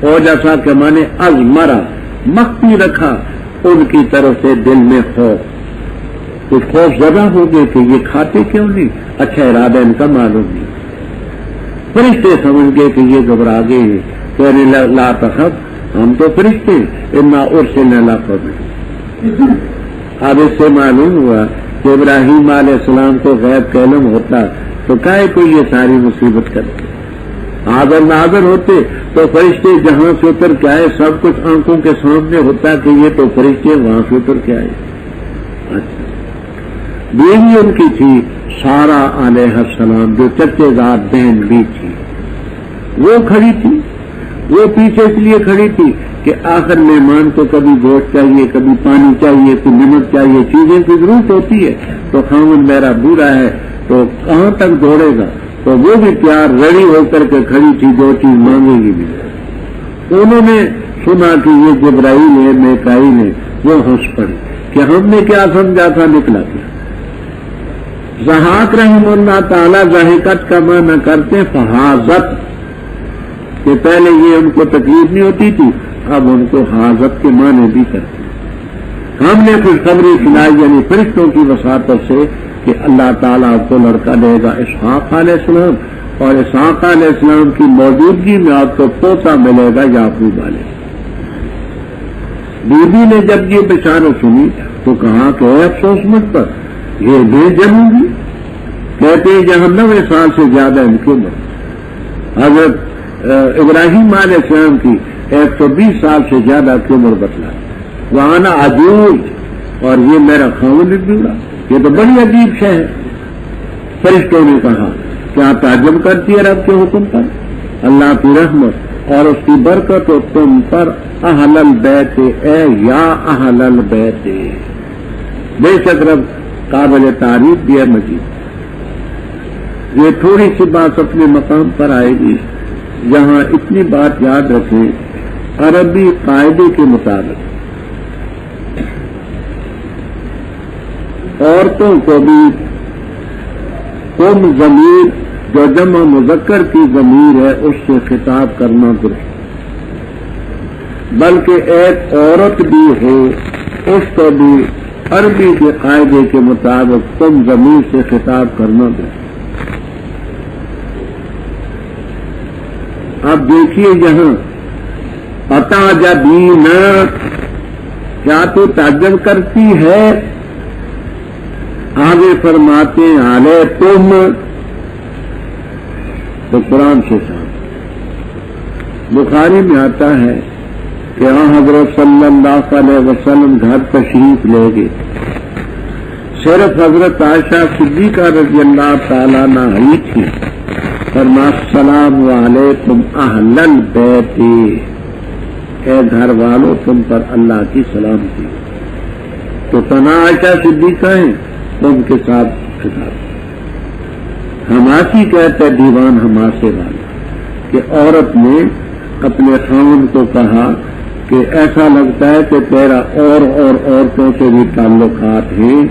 او جیسا کہ مانے ازمرا، مخفی رکھا ان کی طرف سے دل میں خوف، کچھ خوف زدہ ہو گئے کہ یہ کھاتے کیوں نہیں، اچھا ارادہ ان کا معلوم نہیں۔ فرشتے سمجھ گئے کہ یہ گھبرا گئے ہیں، کہنے لا تخف، ہم تو فرشتے، انا ارسلنا الی قوم، اب اس سے معلوم ہوا کہ ابراہیم علیہ السلام کو غیب کا علم ہوتا تو کائے کو یہ ساری مصیبت کرتے، حاضر ناظر ہوتے تو فرشتے جہاں سے اتر کے آئے سب کچھ آنکھوں کے سامنے ہوتا کہ یہ تو فرشتے وہاں سے اتر کے آئے. اچھا، بیوی ان کی تھی سارا علیہ السلام جو چچے دار بہن بھی تھی، وہ کھڑی تھی. وہ پیچھے اس لیے کھڑی تھی کہ آخر مہمان کو کبھی گوشت چاہیے، کبھی پانی چاہیے، کوئی نمک چاہیے، چیزیں کی ضرورت ہوتی ہے. تو خاوند میرا بوڑھا ہے تو کہاں تک دوڑے گا، تو وہ بھی تیار ریڈی ہو کر کے کھڑی تھی، جو چیز مانگے گی بھی. انہوں نے سنا کہ یہ جبرائیل ہے، میکائیل ہے، وہ ہنس پڑی کہ ہم نے کیا سمجھا تھا، نکلا کیا. ضحاک رحم اللہ تعالی ضحکت کا معنی کرتے فحاظت، کہ پہلے یہ ان کو تکلیف نہیں ہوتی تھی، اب ان کو حاجت کے معنی بھی کرتے ہیں. ہم نے خوشخبری سنائی یعنی فرشتوں کی وساطت سے کہ اللہ تعالیٰ آپ کو لڑکا دے گا اسحاق علیہ السلام، اور اسحاق علیہ السلام کی موجودگی میں آپ کو پوتا ملے گا یعقوب علیہ. بی بی نے جب یہ بشارت سنی تو کہا کہ اے افسوس مجھ پر، یہ میں جنوں گی. کہتے ہیں جہاں 90 سال سے زیادہ ان کی عمر. حضرت ابراہیم علیہ السلام کی 120 سال سے زیادہ کی عمر بتلا، وہاں عجوز، اور یہ میرا خاوند بوڑھا. یہ تو بڑی عجیب شے ہے. فرشتوں نے کہا کیا تعجب کرتی ہے رب کے حکم پر؟ اللہ کی رحمت اور اس کی برکت و تم پر اہل البیت، اے یا اہل البیت. بے شک رب قابل تعریف بھی ہے مجید. یہ تھوڑی سی بات اپنے مقام پر آئے گی، یہاں اتنی بات یاد رکھیں، عربی قاعدے کے مطابق عورتوں کو بھی قوم ضمیر جو جمع مذکر کی ضمیر ہے اس سے خطاب کرنا درست، بلکہ ایک عورت بھی ہو اس کو بھی عربی کے قاعدے کے مطابق قوم ضمیر سے خطاب کرنا درست. اب دیکھیے یہاں اتعجبین، کیا تو تعجب کرتی ہے؟ آگے فرماتے علیہ تم، تو قرآن سے ساتھ بخاری میں آتا ہے کہ حضرت صلی اللہ علیہ وسلم گھر تشریف لے گئے. صرف حضرت عائشہ صدیقہ رضی اللہ تعالیٰ عنہ ہی تھی. فرمایا السلام علیکم اہل البیت، اے گھر والوں تم پر اللہ کی سلامتی. تو تنا عائشہ صدیقہ ہیں تم کے ساتھ خطاب. حماسی کہتے دیوان حماسے والا کہ عورت نے اپنے خاوند کو کہا کہ ایسا لگتا ہے کہ تیرا اور عورتوں سے بھی تعلقات ہیں،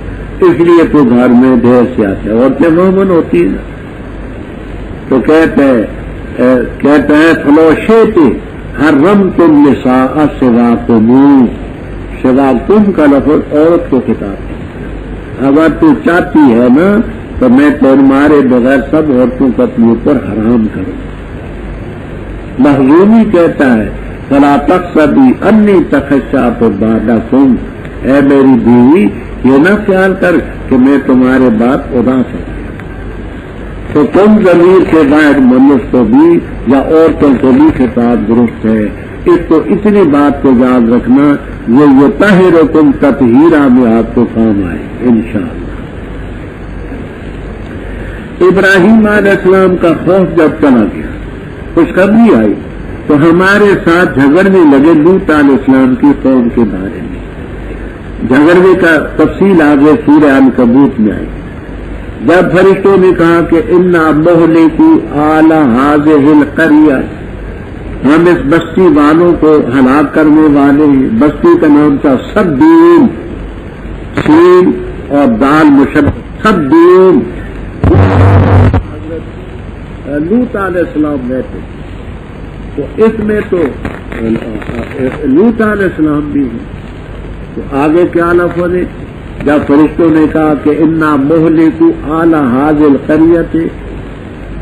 اس لیے تو گھر میں دیر سے آتے. عورتیں مومن ہوتی ہیں تو کہتے ہیں فلوشیتے حرم تم نساء سوا تم، سوا تم کا لفظ عورت کو خطاب ہے. اگر تو چاہتی ہے نا تو میں تمہارے بغیر سب عورتوں کو اپنے اوپر حرام کروں. مخزومی کہتا ہے فلا تقصدی انی تخشعت بعدکم، اے میری بیوی یہ نہ خیال کر کہ میں تمہارے بعد اداس ہوں. تو تم ضمیر کے بعد منس کو بھی یا عورتوں کو بھی خطاب درست ہے. اس کو اتنی بات کو یاد رکھنا، یہ طاہرکم تطہیرہ میں آپ کو کام آئے انشاءاللہ. ابراہیم علیہ السلام کا خوف جب چلا گیا، خوشخبری آئی تو ہمارے ساتھ جھگڑنے لگے لوط علیہ السلام کی قوم کے بارے میں. جھگڑنے کا تفصیل آگے سورہ عنکبوت میں آئی. جب فرشتوں نے کہا کہ انا مہلکو آل ہذہ القریہ، ہم اس بستی والوں کو ہلاک کرنے والے ہیں. بستی کا نام تھا سبدین، سین اور دال مشدد، سبدین. حضرت لوط علیہ السلام رہتے تو اس میں تو لوط علیہ السلام بھی ہیں. تو آگے کیا لفظ ہے جب فرشتوں نے کہا کہ انا مہلکو آل ہذہ القریہ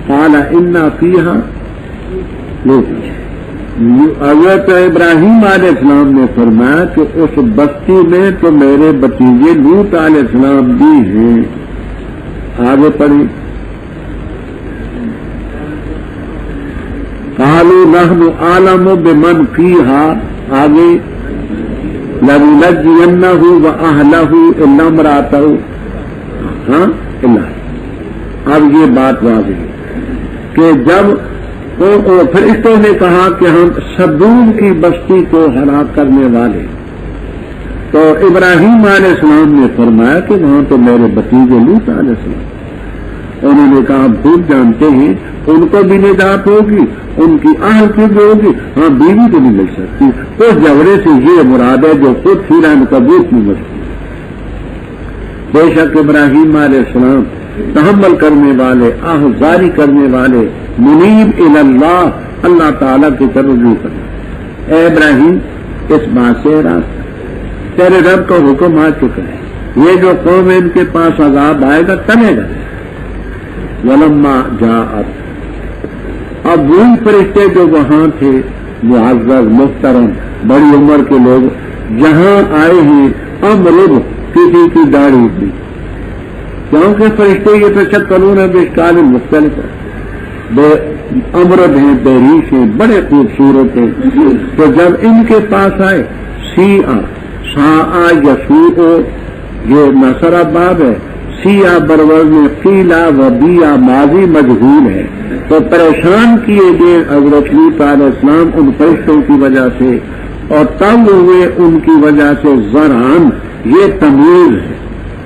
قال انا فیہا لوط. حضرت ابراہیم علیہ السلام نے فرمایا کہ اس بستی میں تو میرے بتیجے لوط علیہ السلام بھی ہیں. آگے پڑھی. قالوا نحن اعلم بمن فيها. آگے لننجينه واهله الا امراته. ہاں الا. اب یہ بات واضح ہے کہ جب فرشتوں نے کہا کہ ہم سدوم کی بستی کو ہلاک کرنے والے، تو ابراہیم علیہ السلام نے فرمایا کہ وہاں تو میرے بتیجے لوط علیہ السلام. انہوں نے کہا بھول جانتے ہیں ان کو بھی نجات ہوگی، ان کی اہل کی بھی ہوگی، ہاں بیوی تو نہیں مل سکتی. اس جھگڑے سے یہ مراد ہے جو خود فیران کبوت نہیں ملتی. بے شک ابراہیم علیہ السلام تحمل کرنے والے، آہذاری کرنے والے، منیب اللہ، اللہ تعالیٰ کی طرف رجوع کرنا. اے ابراہیم اس بات سے راست تیرے رب کا حکم آ چکا ہے، یہ جو قوم ہے ان کے پاس عذاب آئے گا تنے گا. ولما جاءت. اب وہی فرشتے جو وہاں تھے معزز محترم بڑی عمر کے لوگ جہاں آئے ہیں، امرد کسی کی داڑھی تھی، کیونکہ فرشتے یہ تشکلون باشکال مختلف ہے، امرد ہیں، بحریش ہیں، بڑے خوبصورت ہیں. تو جب ان کے پاس آئے سا یسوع، یہ نصرہ باب ہے، سیا برور میں قیلا و بیا ماضی مجہول ہے. تو پریشان کیے گئے حضرت لوط علیہ السلام ان فرشتوں کی وجہ سے، اور تنگ ہوئے ان کی وجہ سے. زران یہ تمیز ہے،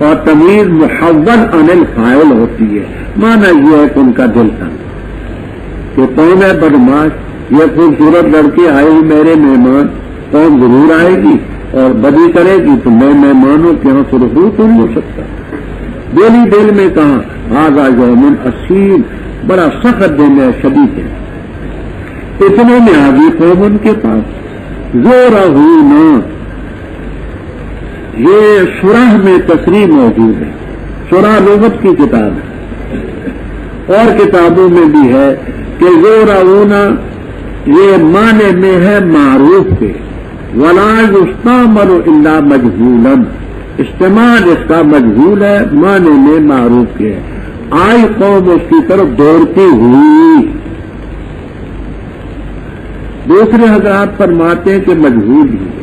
اور تمیز محول عن الفاعل ہوتی ہے. مانا یہ ہے کہ ان کا دل تنگ کہ قوم ہے بدماش، یہ خوبصورت لڑکے آئے ہوئے میرے مہمان، قوم ضرور آئے گی اور بدی کرے گی تو میں مہمانوں کے یہاں سرخرو تو نہیں ہو سکتا. دل میں کہا آگا یوم اسیر، بڑا سخت دن ہے، شدید ہے. اتنے میں آگی قوم ان کے پاس زورہونا. یہ شرح میں تصریح موجود ہے. شرح لغت کی کتاب ہے اور کتابوں میں بھی ہے کہ زورہونا یہ معنی میں ہے معروف کے، ولا یستعمل الا مجہولا. استعمال اس کا مجہول ہے، معنی میں معروف کے ہے. آئی قوم اس کی طرف دوڑتی ہوئی. دوسرے حضرات فرماتے ہیں کہ مجہول ہی ہے.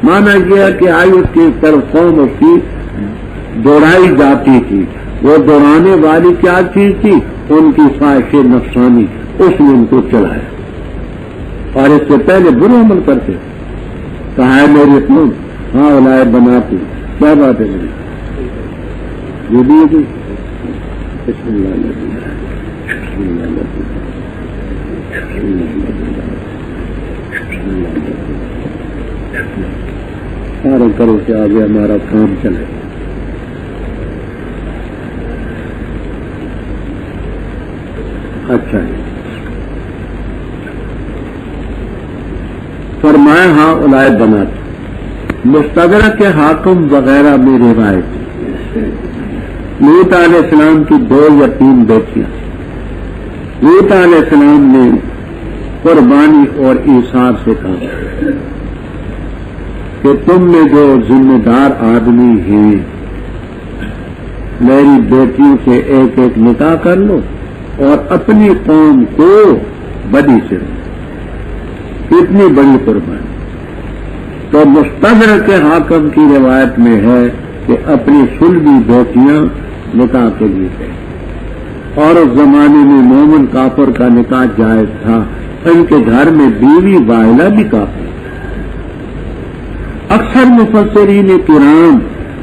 مانا یہ ہے کہ آئی اس کی طرف قوم اس کی دوڑائی جاتی تھی. وہ دوڑانے والی کیا چیز تھی؟ ان کی خواہش نفسانی، اس نے ان کو چلایا. اور اس سے پہلے برے عمل کرتے کہا ہے میری قوم ہاں اولائے بناتی. کیا بات ہے میری یہ بھی بسم اللہ سارے کرو کہ آگے ہمارا کام چلے. اچھا فرمایا ہاں اولائے بناتی. مستدرک کے حاکم وغیرہ میں روایت لوط علیہ السلام کی 2 یا 3 بیٹیاں. لوط علیہ السلام نے قربانی اور ایثار سے کہا کہ تم میں جو ذمہ دار آدمی ہیں میری بیٹیوں سے ایک ایک نکاح کر لو اور اپنی قوم کو بدی سے رو. اتنی بڑی قربانی. تو مستدرک کے حاکم کی روایت میں ہے کہ اپنی سلبی بیٹیاں نکاح کے لیے گئے. اور اس زمانے میں مومن کافر کا نکاح جائز تھا. ان کے گھر میں بیوی واحدہ بھی کافر. اکثر مفسرین کرام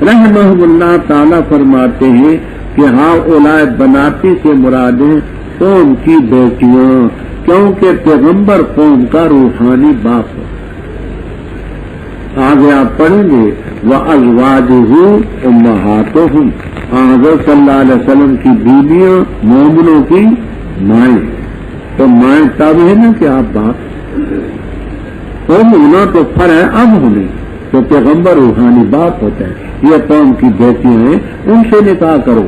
رحمہم اللہ تعالی فرماتے ہیں کہ ہاں اولاد بناتی سے مرادیں قوم کی بیٹیاں، کیونکہ پیغمبر قوم کا روحانی باپ ہے. آگے آپ پڑھیں گے وَأَزْوَاجُهُ أُمَّهَاتُهُمْ. حضرت صلی اللہ علیہ وسلم کی بیویاں مومنوں کی مائیں. تو مائیں تب ہے نا کہ آپ باپ قوم ہونا تو فر ہے اب ہونے. تو پیغمبر روحانی باپ ہوتا ہے. یہ قوم کی بیٹیاں ہیں ان سے نکاح کرو.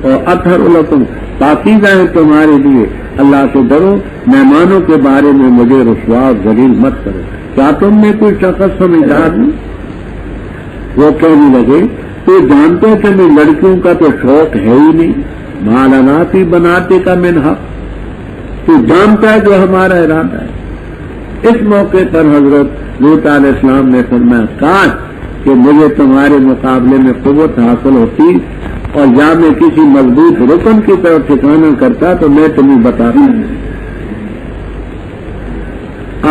اور اطہر لکم پاکیزہ ہے تمہارے لیے، اللہ سے ڈرو، مہمانوں کے بارے میں مجھے رسوا اور ذلیل مت کرو۔ کیا تم میں کوئی شخص سمجھدار نہیں؟ وہ کہنے لگے تو جانتے کہ میں لڑکیوں کا تو شوق ہے ہی نہیں، مالاناتی بناتے کا من حق، تو جانتا ہے جو ہمارا ارادہ ہے۔ اس موقع پر حضرت لوط علیہ السلام نے فرمایا کاش کہ مجھے تمہارے مقابلے میں قوت حاصل ہوتی اور یا میں کسی مضبوط رکن کی طرف ٹھکانا کرتا تو میں تمہیں بتاتا۔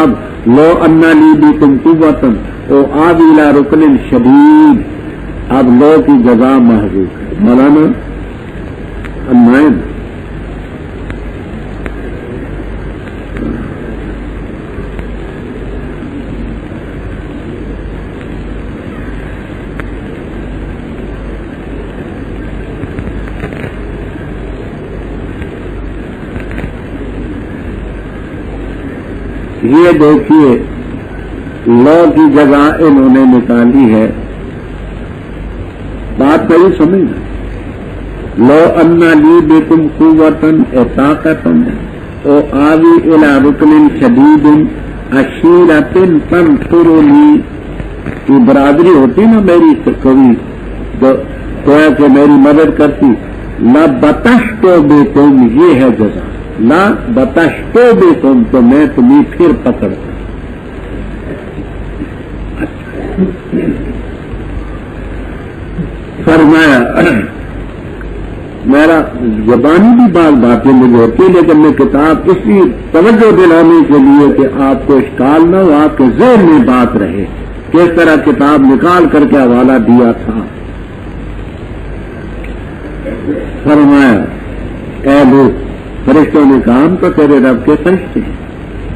اب لو انا لی بکم قوۃ او آوی الی رکن شدید، اب لو کی جزا محذوف ہے۔ مولانا النائب یہ دیکھیے لو کی جگہ انہوں نے نکالی ہے، بات بڑی سمجھنا۔ لو انا لی بکم قوتن طاقتن او آوی الی رکن شدید عشیرۃ تنصرنی، یہ برادری ہوتی نا میری کبھی گویا کہ میری مدد کرتی، لبطشت بکم، یہ ہے جزا، لا بطشت بکم، تو میں تمہیں پھر پکڑتا۔ فرمایا میرا زبانی بھی بعض باتیں مجھے ہوتی، لیکن میں کتاب اس لیے توجہ دلانے کے لیے کہ آپ کو اشکال نہ ہو، آپ کے ذہن میں بات رہے کہ اس طرح کتاب نکال کر کے حوالہ دیا تھا۔ فرمایا اے لوگ، فرشتوں نے کہا ہم تو تیرے رب کے فرشتے ہیں،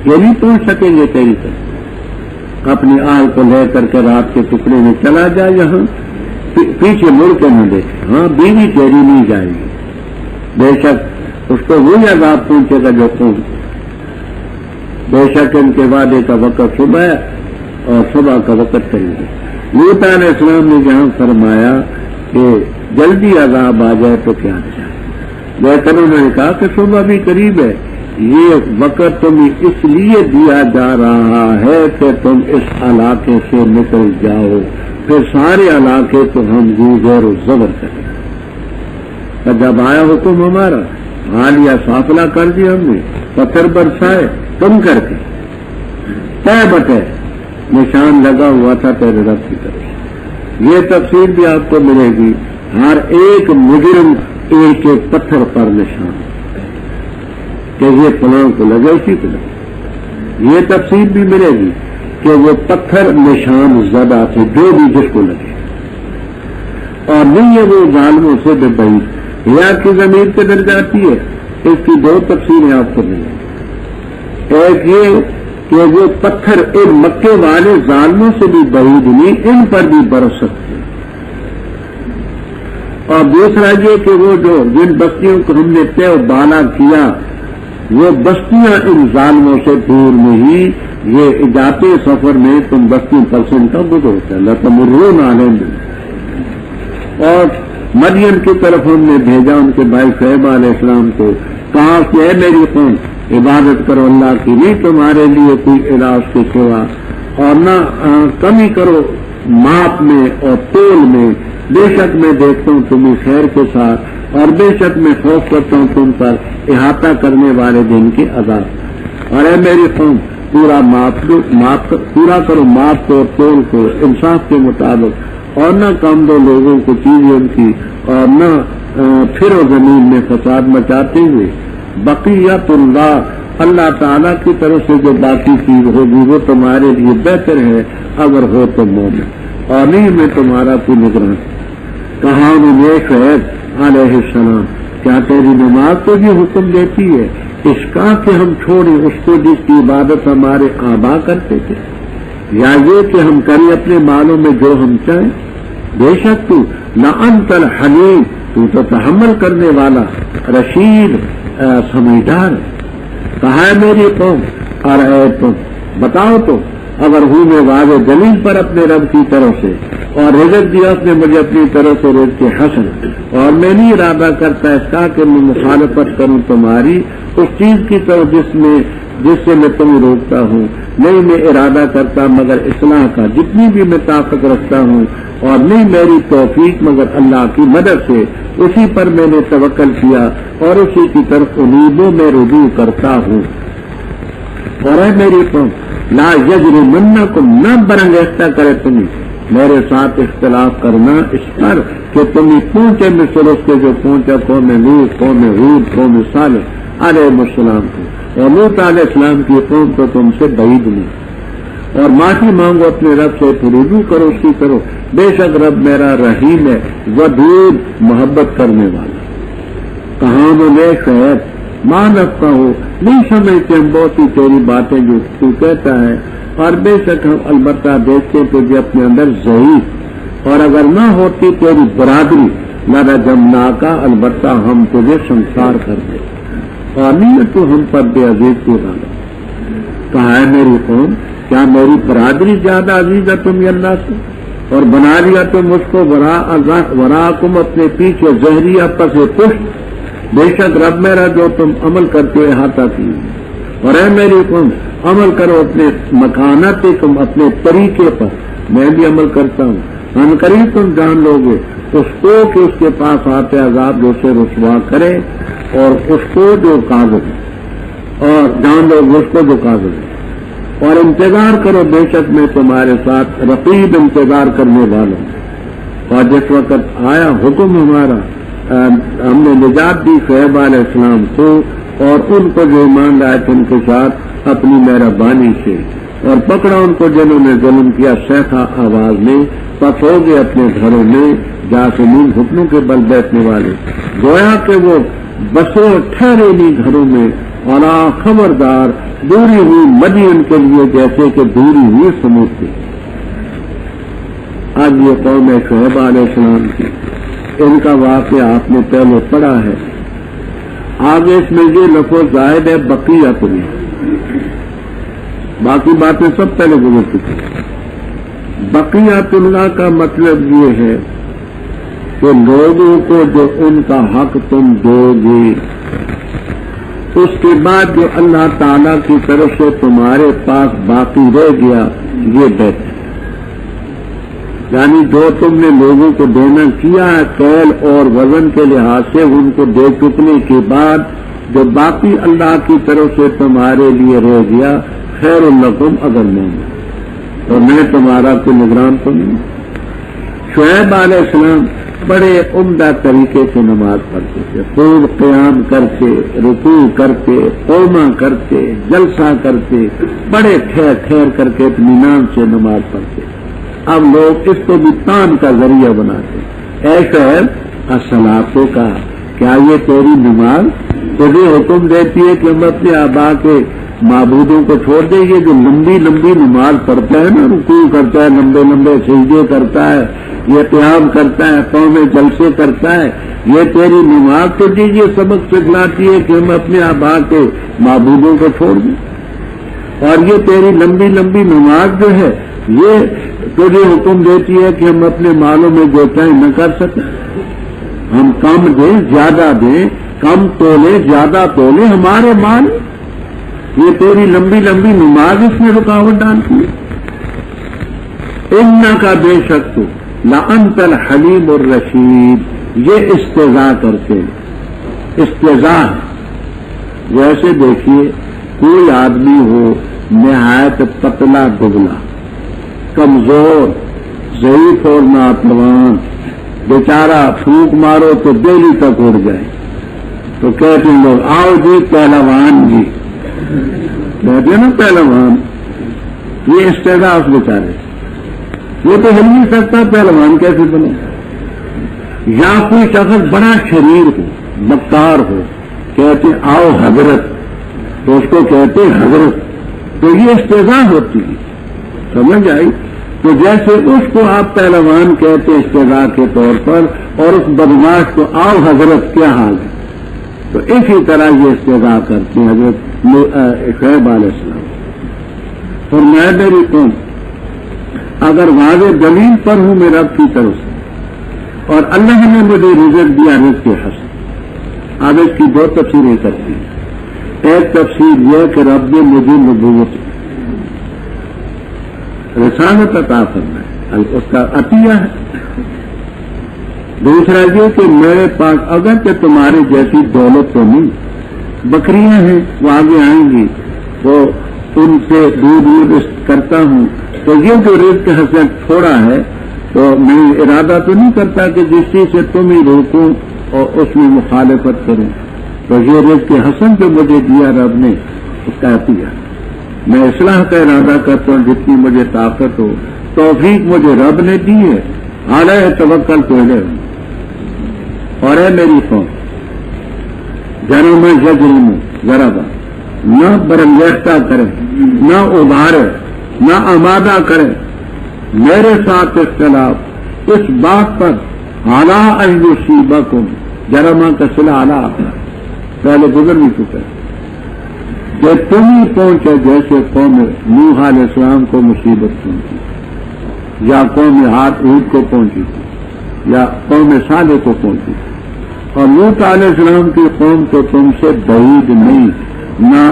یہ نہیں پہنچ سکیں گے تیری طرف، اپنی آل کو لے کر کے رات کے ٹکڑے میں چلا جائے، یہاں پیچھے مڑ کے نہ دیکھے، ہاں بیوی تیری نہیں جائے گی، بے شک اس کو وہی عذاب پہنچے گا جو قوم، بے شک ان کے وعدے کا وقت صبح ہے اور صبح کا وقت کریں گے۔ لوط علیہ السلام نے جہاں فرمایا کہ جلدی عذاب آ جائے تو کیا چاہے، لیکن انہوں نے کہا کہ صبح بھی قریب ہے، یہ وقت تمہیں اس لیے دیا جا رہا ہے کہ تم اس علاقے سے نکل جاؤ، پھر سارے علاقے تو ہم زیر و زبر کریں۔ تو جب آیا حکم ہمارا، حالیہ سافلہ کر دیا ہم نے، پتھر برسائے تم کر کے، طے بٹے نشان لگا ہوا تھا تیرے رب کی طرف۔ یہ تفصیل بھی آپ کو ملے گی، ہر ایک مجرم ایک ایک پتھر پر نشان کہ یہ فلاں کو لگے، اسی کو لگے۔ یہ تفصیل بھی ملے گی کہ وہ پتھر نشان زدہ تھے جو بھی جس کو لگے، اور نہیں ہے وہ ظالموں سے بے بعید، یا کی ضمیر کے در جاتی ہے۔ اس کی دو تفصیلیں آپ کو ملیں گی، ایک یہ کہ وہ پتھر ان مکے والے ظالموں سے بھی بعید نہیں، ان پر بھی برس سکتے، اور دوسرا یہ کہ وہ جو جن بستیوں کو ہم نے طے و بالا کیا وہ بستیاں ان ظالموں سے دور نہیں، یہ جاتے سفر میں تم 10% کا گزرتا ہے، لتمرون علیہم، اور مدین کی طرف ہم نے بھیجا ان کے بھائی شعیب علیہ السلام کو، کہا کہ اے میری قوم عبادت کرو اللہ کی، نہیں تمہارے لیے کوئی الہ اس کے سوا، اور نہ کمی کرو ماپ میں اور تول میں، بے شک میں دیکھتا ہوں تمہیں خیر کے ساتھ، اور بے شک میں خوف کرتا ہوں تم پر احاطہ کرنے والے دن کے عذاب۔ اور اے میری قوم پورا پورا کرو ماپ کو اور تول کو انصاف کے مطابق، اور نہ کم دو لوگوں کو چیزیں ان کی، اور نہ پھرو زمین میں فساد مچاتے ہوئے۔ بقیت اللہ، اللہ تعالیٰ کی طرف سے جو باقی چیز ہوگی وہ تمہارے لیے بہتر ہے اگر ہو تو مومن، اور نہیں میں تمہارا کوئی نگران۔ کہا انہوں نے شعیب علیہ السلام کیا تیری نماز کو بھی حکم دیتی ہے اس کا کہ ہم چھوڑیں اس کو جس کی عبادت ہمارے آبا کرتے تھے، یا یہ کہ ہم کریں اپنے مالوں میں جو ہم چاہیں؟ بے شک تو لأنت الحلیم، تو تحمل کرنے والا رشید سمجھدار ہے۔ کہا ہے میری قوم، اور اے تم بتاؤ تو اگر ہوں میں واضح دلیل پر اپنے رب کی طرف سے، اور رزق دیا اس نے مجھے اپنی طرف سے رزق حسن، اور میں نہیں ارادہ کرتا اس کا کہ میں مخالفت کروں تمہاری اس چیز کی طرف جس سے میں تمہیں روکتا ہوں، نہیں میں ارادہ کرتا مگر اصلاح کا جتنی بھی میں طاقت رکھتا ہوں، اور نہیں میری توفیق مگر اللہ کی مدد سے، اسی پر میں نے توکل کیا اور اسی کی طرف انیبوں میں رجوع کرتا ہوں۔ اور اے میری قوم لا یجرمنکم، نہ برانگیختہ کرے تمہیں میرے ساتھ اختلاف کرنا اس پر کہ تمہیں پہنچے مثل اس کے جو پہنچا قوم لوط، قوم ہود، قوم صالح علیہ السلام کو، اور لوط علیہ السلام کی قوم تو تم سے بعید نہیں۔ اور معافی مانگو اپنے رب سے، پھر رجوع کرو اس کی طرف، بے شک رب میرا رحیم ہے، ودود محبت کرنے والا۔ کہاں میں شاید ماں نفقہ ہو، نہیں سمجھتے ہم بہت سی تیری باتیں جو تو کہتا ہے، اور بے شک ہم البتہ دیکھتے تجھے اپنے اندر ضعیف، اور اگر نہ ہوتی تیری برادری لڑا جمنا کا، البتہ ہم تجھے سنسار کر دیں، اور نہیں تو ہم پر بے عزیز کی غالب۔ کہا ہے میری قوم کیا میری برادری زیادہ عزیز ہے تمہیں اللہ سے، اور بنا لیا تم اس کو وراکم اپنے پیچھے زہریہ پس پشت، بے شک رب میرا جو تم عمل کرتے ہوئے احاطہ کی۔ اور اے میری قوم عمل کرو اپنے مکانات، تم اپنے طریقے پر، میں بھی عمل کرتا ہوں، ہم قریب تم جان لو گے اس کو کہ اس کے پاس آتے عذاب جو سے رسوا کرے، اور اس کو جو کاذب ہے، اور جان لو اس کو جو کاذب ہے، اور انتظار کرو بے شک میں تمہارے ساتھ رقیب انتظار کرنے والا ہوں۔ اور جس وقت آیا حکم ہمارا، ہم نے نجات دی شعیب علیہ السلام کو اور ان کو جو ایمان لائے تھے ان کے ساتھ اپنی مہربانی سے، اور پکڑا ان کو جنہوں نے ظلم کیا سیکھا آواز میں، پس ہو گئے اپنے گھروں میں جاسمین حکموں کے بل بیٹھنے والے، گویا کہ وہ بسوں ٹھہرے نہیں گھروں میں، اور خبردار دوری ہوئی مدین کے لیے جیسے کہ دوری ہوئی سمود کی۔ آج یہ قوم ہے شعیب علیہ السلام کی، ان کا واقعہ آپ نے پہلے پڑھا ہے۔ آگے اس میں یہ لفظ زائد ہے بقیت میں، باقی باتیں سب پہلے گزر چکی ہیں۔ بقیت اللہ کا مطلب یہ ہے کہ لوگوں کو جو ان کا حق تم دو گے، اس کے بعد جو اللہ تعالی کی طرف سے تمہارے پاس باقی رہ گیا یہ بہتر، یعنی جو تم نے لوگوں کو دینا کیا ہے کیل اور وزن کے لحاظ سے ان کو دے چکنے کے بعد جو باقی اللہ کی طرف سے تمہارے لیے رہ گیا، خیر لکم اگر میں اور میں تمہارا کوئی نگران تو نہیں۔ شعیب علیہ السلام بڑے عمدہ طریقے سے نماز پڑھتے تھے، خوب قیام کرتے، رکوع کرتے، قومہ کرتے، جلسہ کرتے، بڑے ٹھہر ٹھہر کر کے اطمینان سے نماز پڑھتے۔ اب لوگ اس کو بھی تان کا ذریعہ بناتے۔ اے شعیب الصلاۃ کا، کیا یہ تیری نماز تجھے حکم دیتی ہے کہ ہم اپنے آبا کے معبودوں کو چھوڑ دیں؟ یہ جو لمبی لمبی نماز پڑھتا ہے نا، رکوع کرتا ہے، لمبے لمبے سجدے کرتا ہے، یہ قیام کرتا ہے، قومیں جلسے کرتا ہے، یہ تیری نماز تجھے یہ سبق سکھلاتی ہے کہ ہم اپنے آبا کے معبودوں کو چھوڑ دیں؟ اور یہ تیری لمبی لمبی نماز جو ہے یہ تجھے حکم دیتی ہے کہ ہم اپنے مالوں میں جو چاہیں نہ کر سکیں، ہم کم دیں زیادہ دیں، کم تولے زیادہ تولے ہمارے مال، یہ تیری لمبی لمبی نماز اس میں رکاوٹ ڈالتی ہے۔ انکا بے شک تو لانت الحلیم الرشید، یہ استضاء کرتے ہیں، استضاء جیسے دیکھیے کوئی آدمی ہو نہایت پتلا دبلا، کمزور، ضعیف اور ناتوان، بیچارہ پھونک مارو تو دہلی تک اڑ جائے، تو کہتے ہیں لوگ آؤ جی پہلوان جی، کہتے ہیں نا پہلوان، یہ استضاء اس بیچارے، یہ تو ہل نہیں سکتا، پہلوان کیسے بنے؟ یا کوئی شخص بڑا شریر ہو، مکار ہو، کہتے ہیں آؤ حضرت، تو اس کو کہتے ہیں حضرت، تو یہ استضاء ہوتی ہے، سمجھ آئی؟ تو جیسے اس کو آپ پہلوان کہتے ہیں استضاء کے طور پر، اور اس بدماش کو آؤ حضرت کیا حال ہے، تو اسی طرح یہ استضاء کرتے ہیں حضرت شعیب علیہ السلام۔ اور میں میری قوم اگر واضح دلیل پر ہوں میں رب کی طرف سے اور اللہ نے مجھے رزق دیا رزق کے حسن. اب اس کی دو تفسیریں کرتی ہیں. ایک تفسیر یہ کہ رب نے مجھے نبوت رسالت عطا فرمائی اس کا عطیہ ہے. دوسرا یہ کہ میرے پاس اگر کہ تمہارے جیسی دولت تو نہیں, بکریاں ہیں وہ آگے آئیں گی تو ان سے دودھ کرتا ہوں, تو یہ جو رزق حسن تھوڑا ہے تو میں ارادہ تو نہیں کرتا کہ جس چیز سے تم ہی روکوں اور اس میں مخالفت کروں. تو یہ رزق حسن جو مجھے دیا رب نے اس کا عطیہ. میں اصلاح کا ارادہ کرتا ہوں جتنی مجھے طاقت ہو. توفیق مجھے رب نے دی ہے. علیہ توکل تو ہے. اور ہے میری قوم جنم یجرم ذرا نہ برنگیختہ کرے, نہ ابھارے, نہ آمادہ کرے میرے ساتھ اختلاف اس بات پر اعلیٰ ان یصیبکم. جرما کا صلہ اعلیٰ پہلے گزر بھی چکا ہے کہ تم ہی پہنچے جیسے قوم نوح علیہ السلام کو مصیبت پہنچی, یا قوم ہود کو پہنچی تھی, یا قوم صالح کو پہنچی تھی. اور لوط علیہ السلام کی قوم تو تم سے بعید نہیں, نہ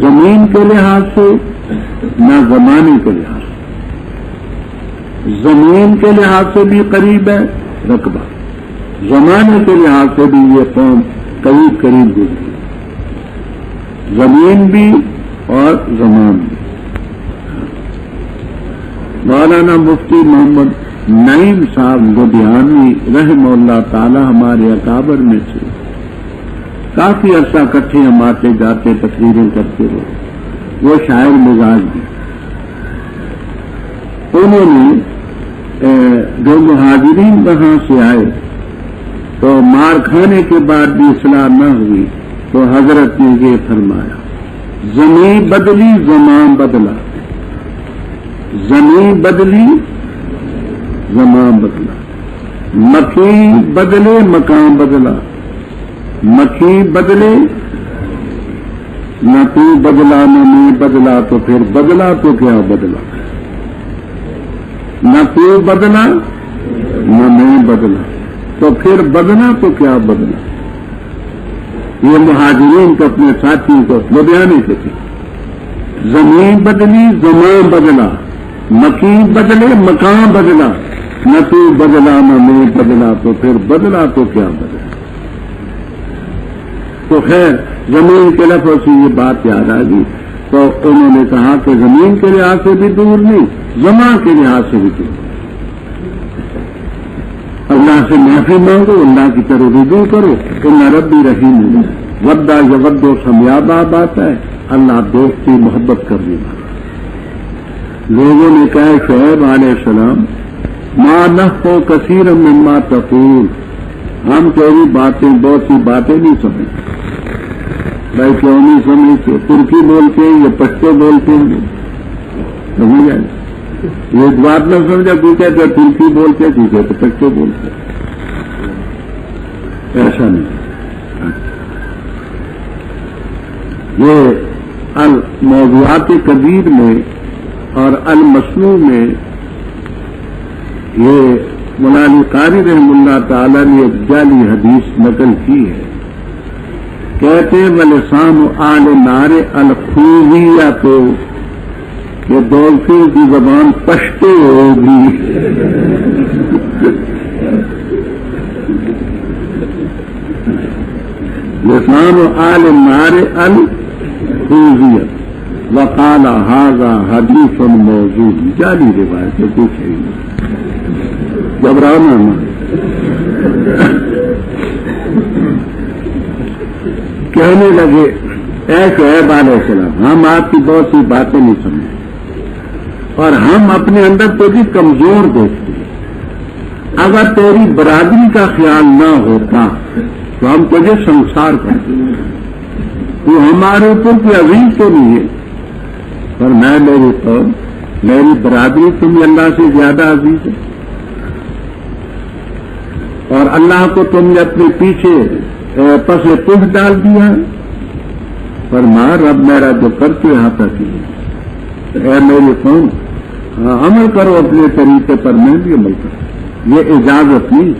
زمین کے لحاظ سے نہ زمانے کے لحاظ سے. زمین کے لحاظ سے بھی قریب ہے رقبہ, زمانے کے لحاظ سے بھی یہ قوم قریب گزری. زمین بھی اور زمان بھی. مولانا مفتی محمد نعیم صاحب لدھیانوی رحمہ اللہ تعالی ہمارے اکابر میں سے, کافی عرصہ کٹھے ہم آتے جاتے تقریریں کرتے ہوئے. وہ شاعر مزاج بھی. انہوں نے جو مہاجرین وہاں سے آئے تو مار کھانے کے بعد بھی اصلاح نہ ہوئی تو حضرت نے یہ فرمایا, زمین بدلی زمان بدلا, زمین بدلی زمان بدلا, مکین بدلے مکان بدلا, مکین بدلے نہ تو بدلا نہ میں بدلا تو پھر بدلا تو کیا بدلا, نہ تو بدلا نہ میں بدلا تو پھر بدلا تو کیا بدلا. یہ مہاجرین کو اپنے ساتھی کو لدھیانے کے تھے. زمین بدلی زمان بدلا, مکین بدلے مکان بدلا, نہ تو بدلا نہ میں بدلا تو پھر بدلا تو کیا بدلا. تو خیر زمین کے لفظ سے یہ بات یاد آ گئی تو انہوں نے کہا کہ زمین کے لحاظ سے بھی دور نہیں, زمان کے لحاظ سے بھی دور. اللہ سے معافی مانگو, اللہ کی طرف رجوع کرو. ان ربی رحیم ودا یود و سمیاب بات ہے. اللہ دوستی محبت کرنے والا. لوگوں نے کہا شعیب علیہ السلام ما نحو کثیر مما تقول, ہم تیری باتیں بہت سی باتیں نہیں سمجھتے. بھائی کیوں نہیں سمجھتے؟ ترکی بولتے ہیں یا پشتو بولتے ہیں, سمجھ جائے. یہ بات نہ سمجھا تو کہتے ترکی بولتے ہیں, ٹھیک ہے تو پشتو بولتے ہیں. ایسا نہیں. یہ الموضوعات کبیر میں اور المسنون میں یہ مولانا قاری رحمہ اللہ تعالی نے ایک جعلی حدیث نقل کی ہے. کہتے ولسان آل نار الخوذیہ تو کہ دولفین کی زبان پشتو ہوگی. لسان آل نار الخوذیہ وقال ھذا حدیث موضوع. جعلی روایت ہے, کچھ ہے گھبرانا نہ. کہنے لگے اے شعیب علیہ السلام ہم آپ کی بہت سی باتیں نہیں سمجھے اور ہم اپنے اندر تو بھی کمزور دیکھتے ہیں. اگر تیری برادری کا خیال نہ ہوتا تو ہم تجھے سنسار کرتے. تو ہمارے اوپر کوئی عزیز تو نہیں ہے, پر میں میری قوم میری برادری تمہیں اللہ سے زیادہ عزیز ہے. اور اللہ کو تم نے اپنے پیچھے پس پوچھ ڈال دیا. فرمایا رب میرا جو کرتے یہاں تک ہی اے میری قوم عمل کرو اپنے طریقے پر، میں بھی عمل کروں. یہ اجازت نہیں،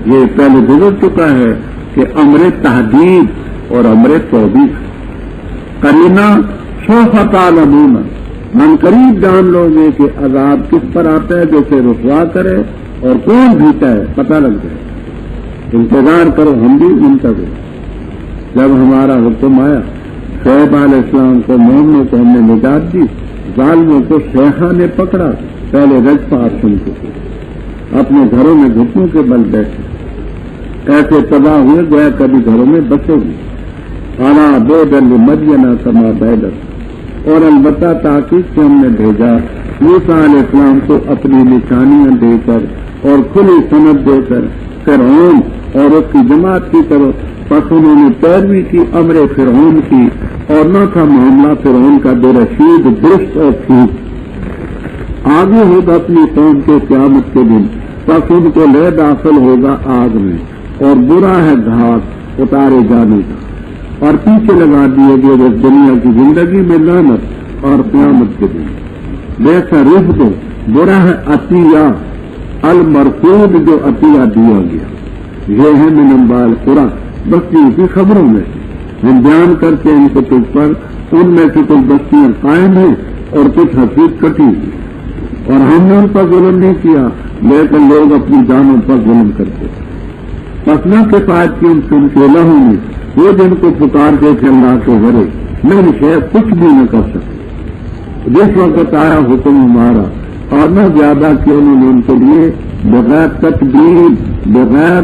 یہ پہلے گزر چکا ہے کہ امر تحدید اور امر توبیخ. قرینہ سوف تعلمون، من قریب جان لو گے کہ عذاب کس پر آتا ہے جو اسے رسوا کرے اور کون بھیتا ہے، پتہ لگ جائے. انتظار کرو، ہم بھی منتظر. جب ہمارا حکم آیا شعیب علیہ السلام کو، مومنوں کو ہم نے نجات دی، ظالموں کو شیخا نے پکڑا. پہلے رجپات سن چکے، اپنے گھروں میں گھٹنوں کے بل بیٹھے، ایسے تباہ ہوئے گیا کبھی گھروں میں بسے گی. اعلیٰ بودل مدینہ کما بیدر، اور البتہ تاکید سے ہم نے بھیجا موسیٰ علیہ السلام کو اپنی نشانیاں دے کر اور کھلی سند دے کر فرعون اور اس کی جماعت کی طرف. پس انہوں نے پیروی کی امر فرعون کی، اور نہ تھا معاملہ فرعون کا بے رشید درست اور ٹھیک. آگے ہوگا اپنی قوم کے قیامت کے دن، پس ان کو لے داخل ہوگا آگ میں، اور برا ہے گھاٹ اتارے جانے کا، اور پیچھے لگا دیے گئے اس دنیا کی زندگی میں لعنت اور قیامت کے دن. ویسا رخ دو، برا ہے عطیہ المرفوض جو عطیہ دیا گیا. یہ ہے من انباء القرى، بستیوں کی خبروں میں ہم بیان کرتے ہیں ان کو تجھ پر. ان میں سے کچھ بستیاں قائم ہیں اور کچھ حقیق کٹی ہوئی، اور ہم نے ان پر ظلم نہیں کیا، لیکن لوگ اپنی جانوں پر ظلم کرتے. پس نہ کفایت کی ان سے ان کے لہو میں، وہ جن کو پکارتے تھے اللہ کے غرے، میں نے شاید کچھ بھی نہ کر سکتا. جس وقت آیا حکم ہمارا، اور نہ زیادہ کہ انہوں نے ان کے لیے بغیر تقدیر، بغیر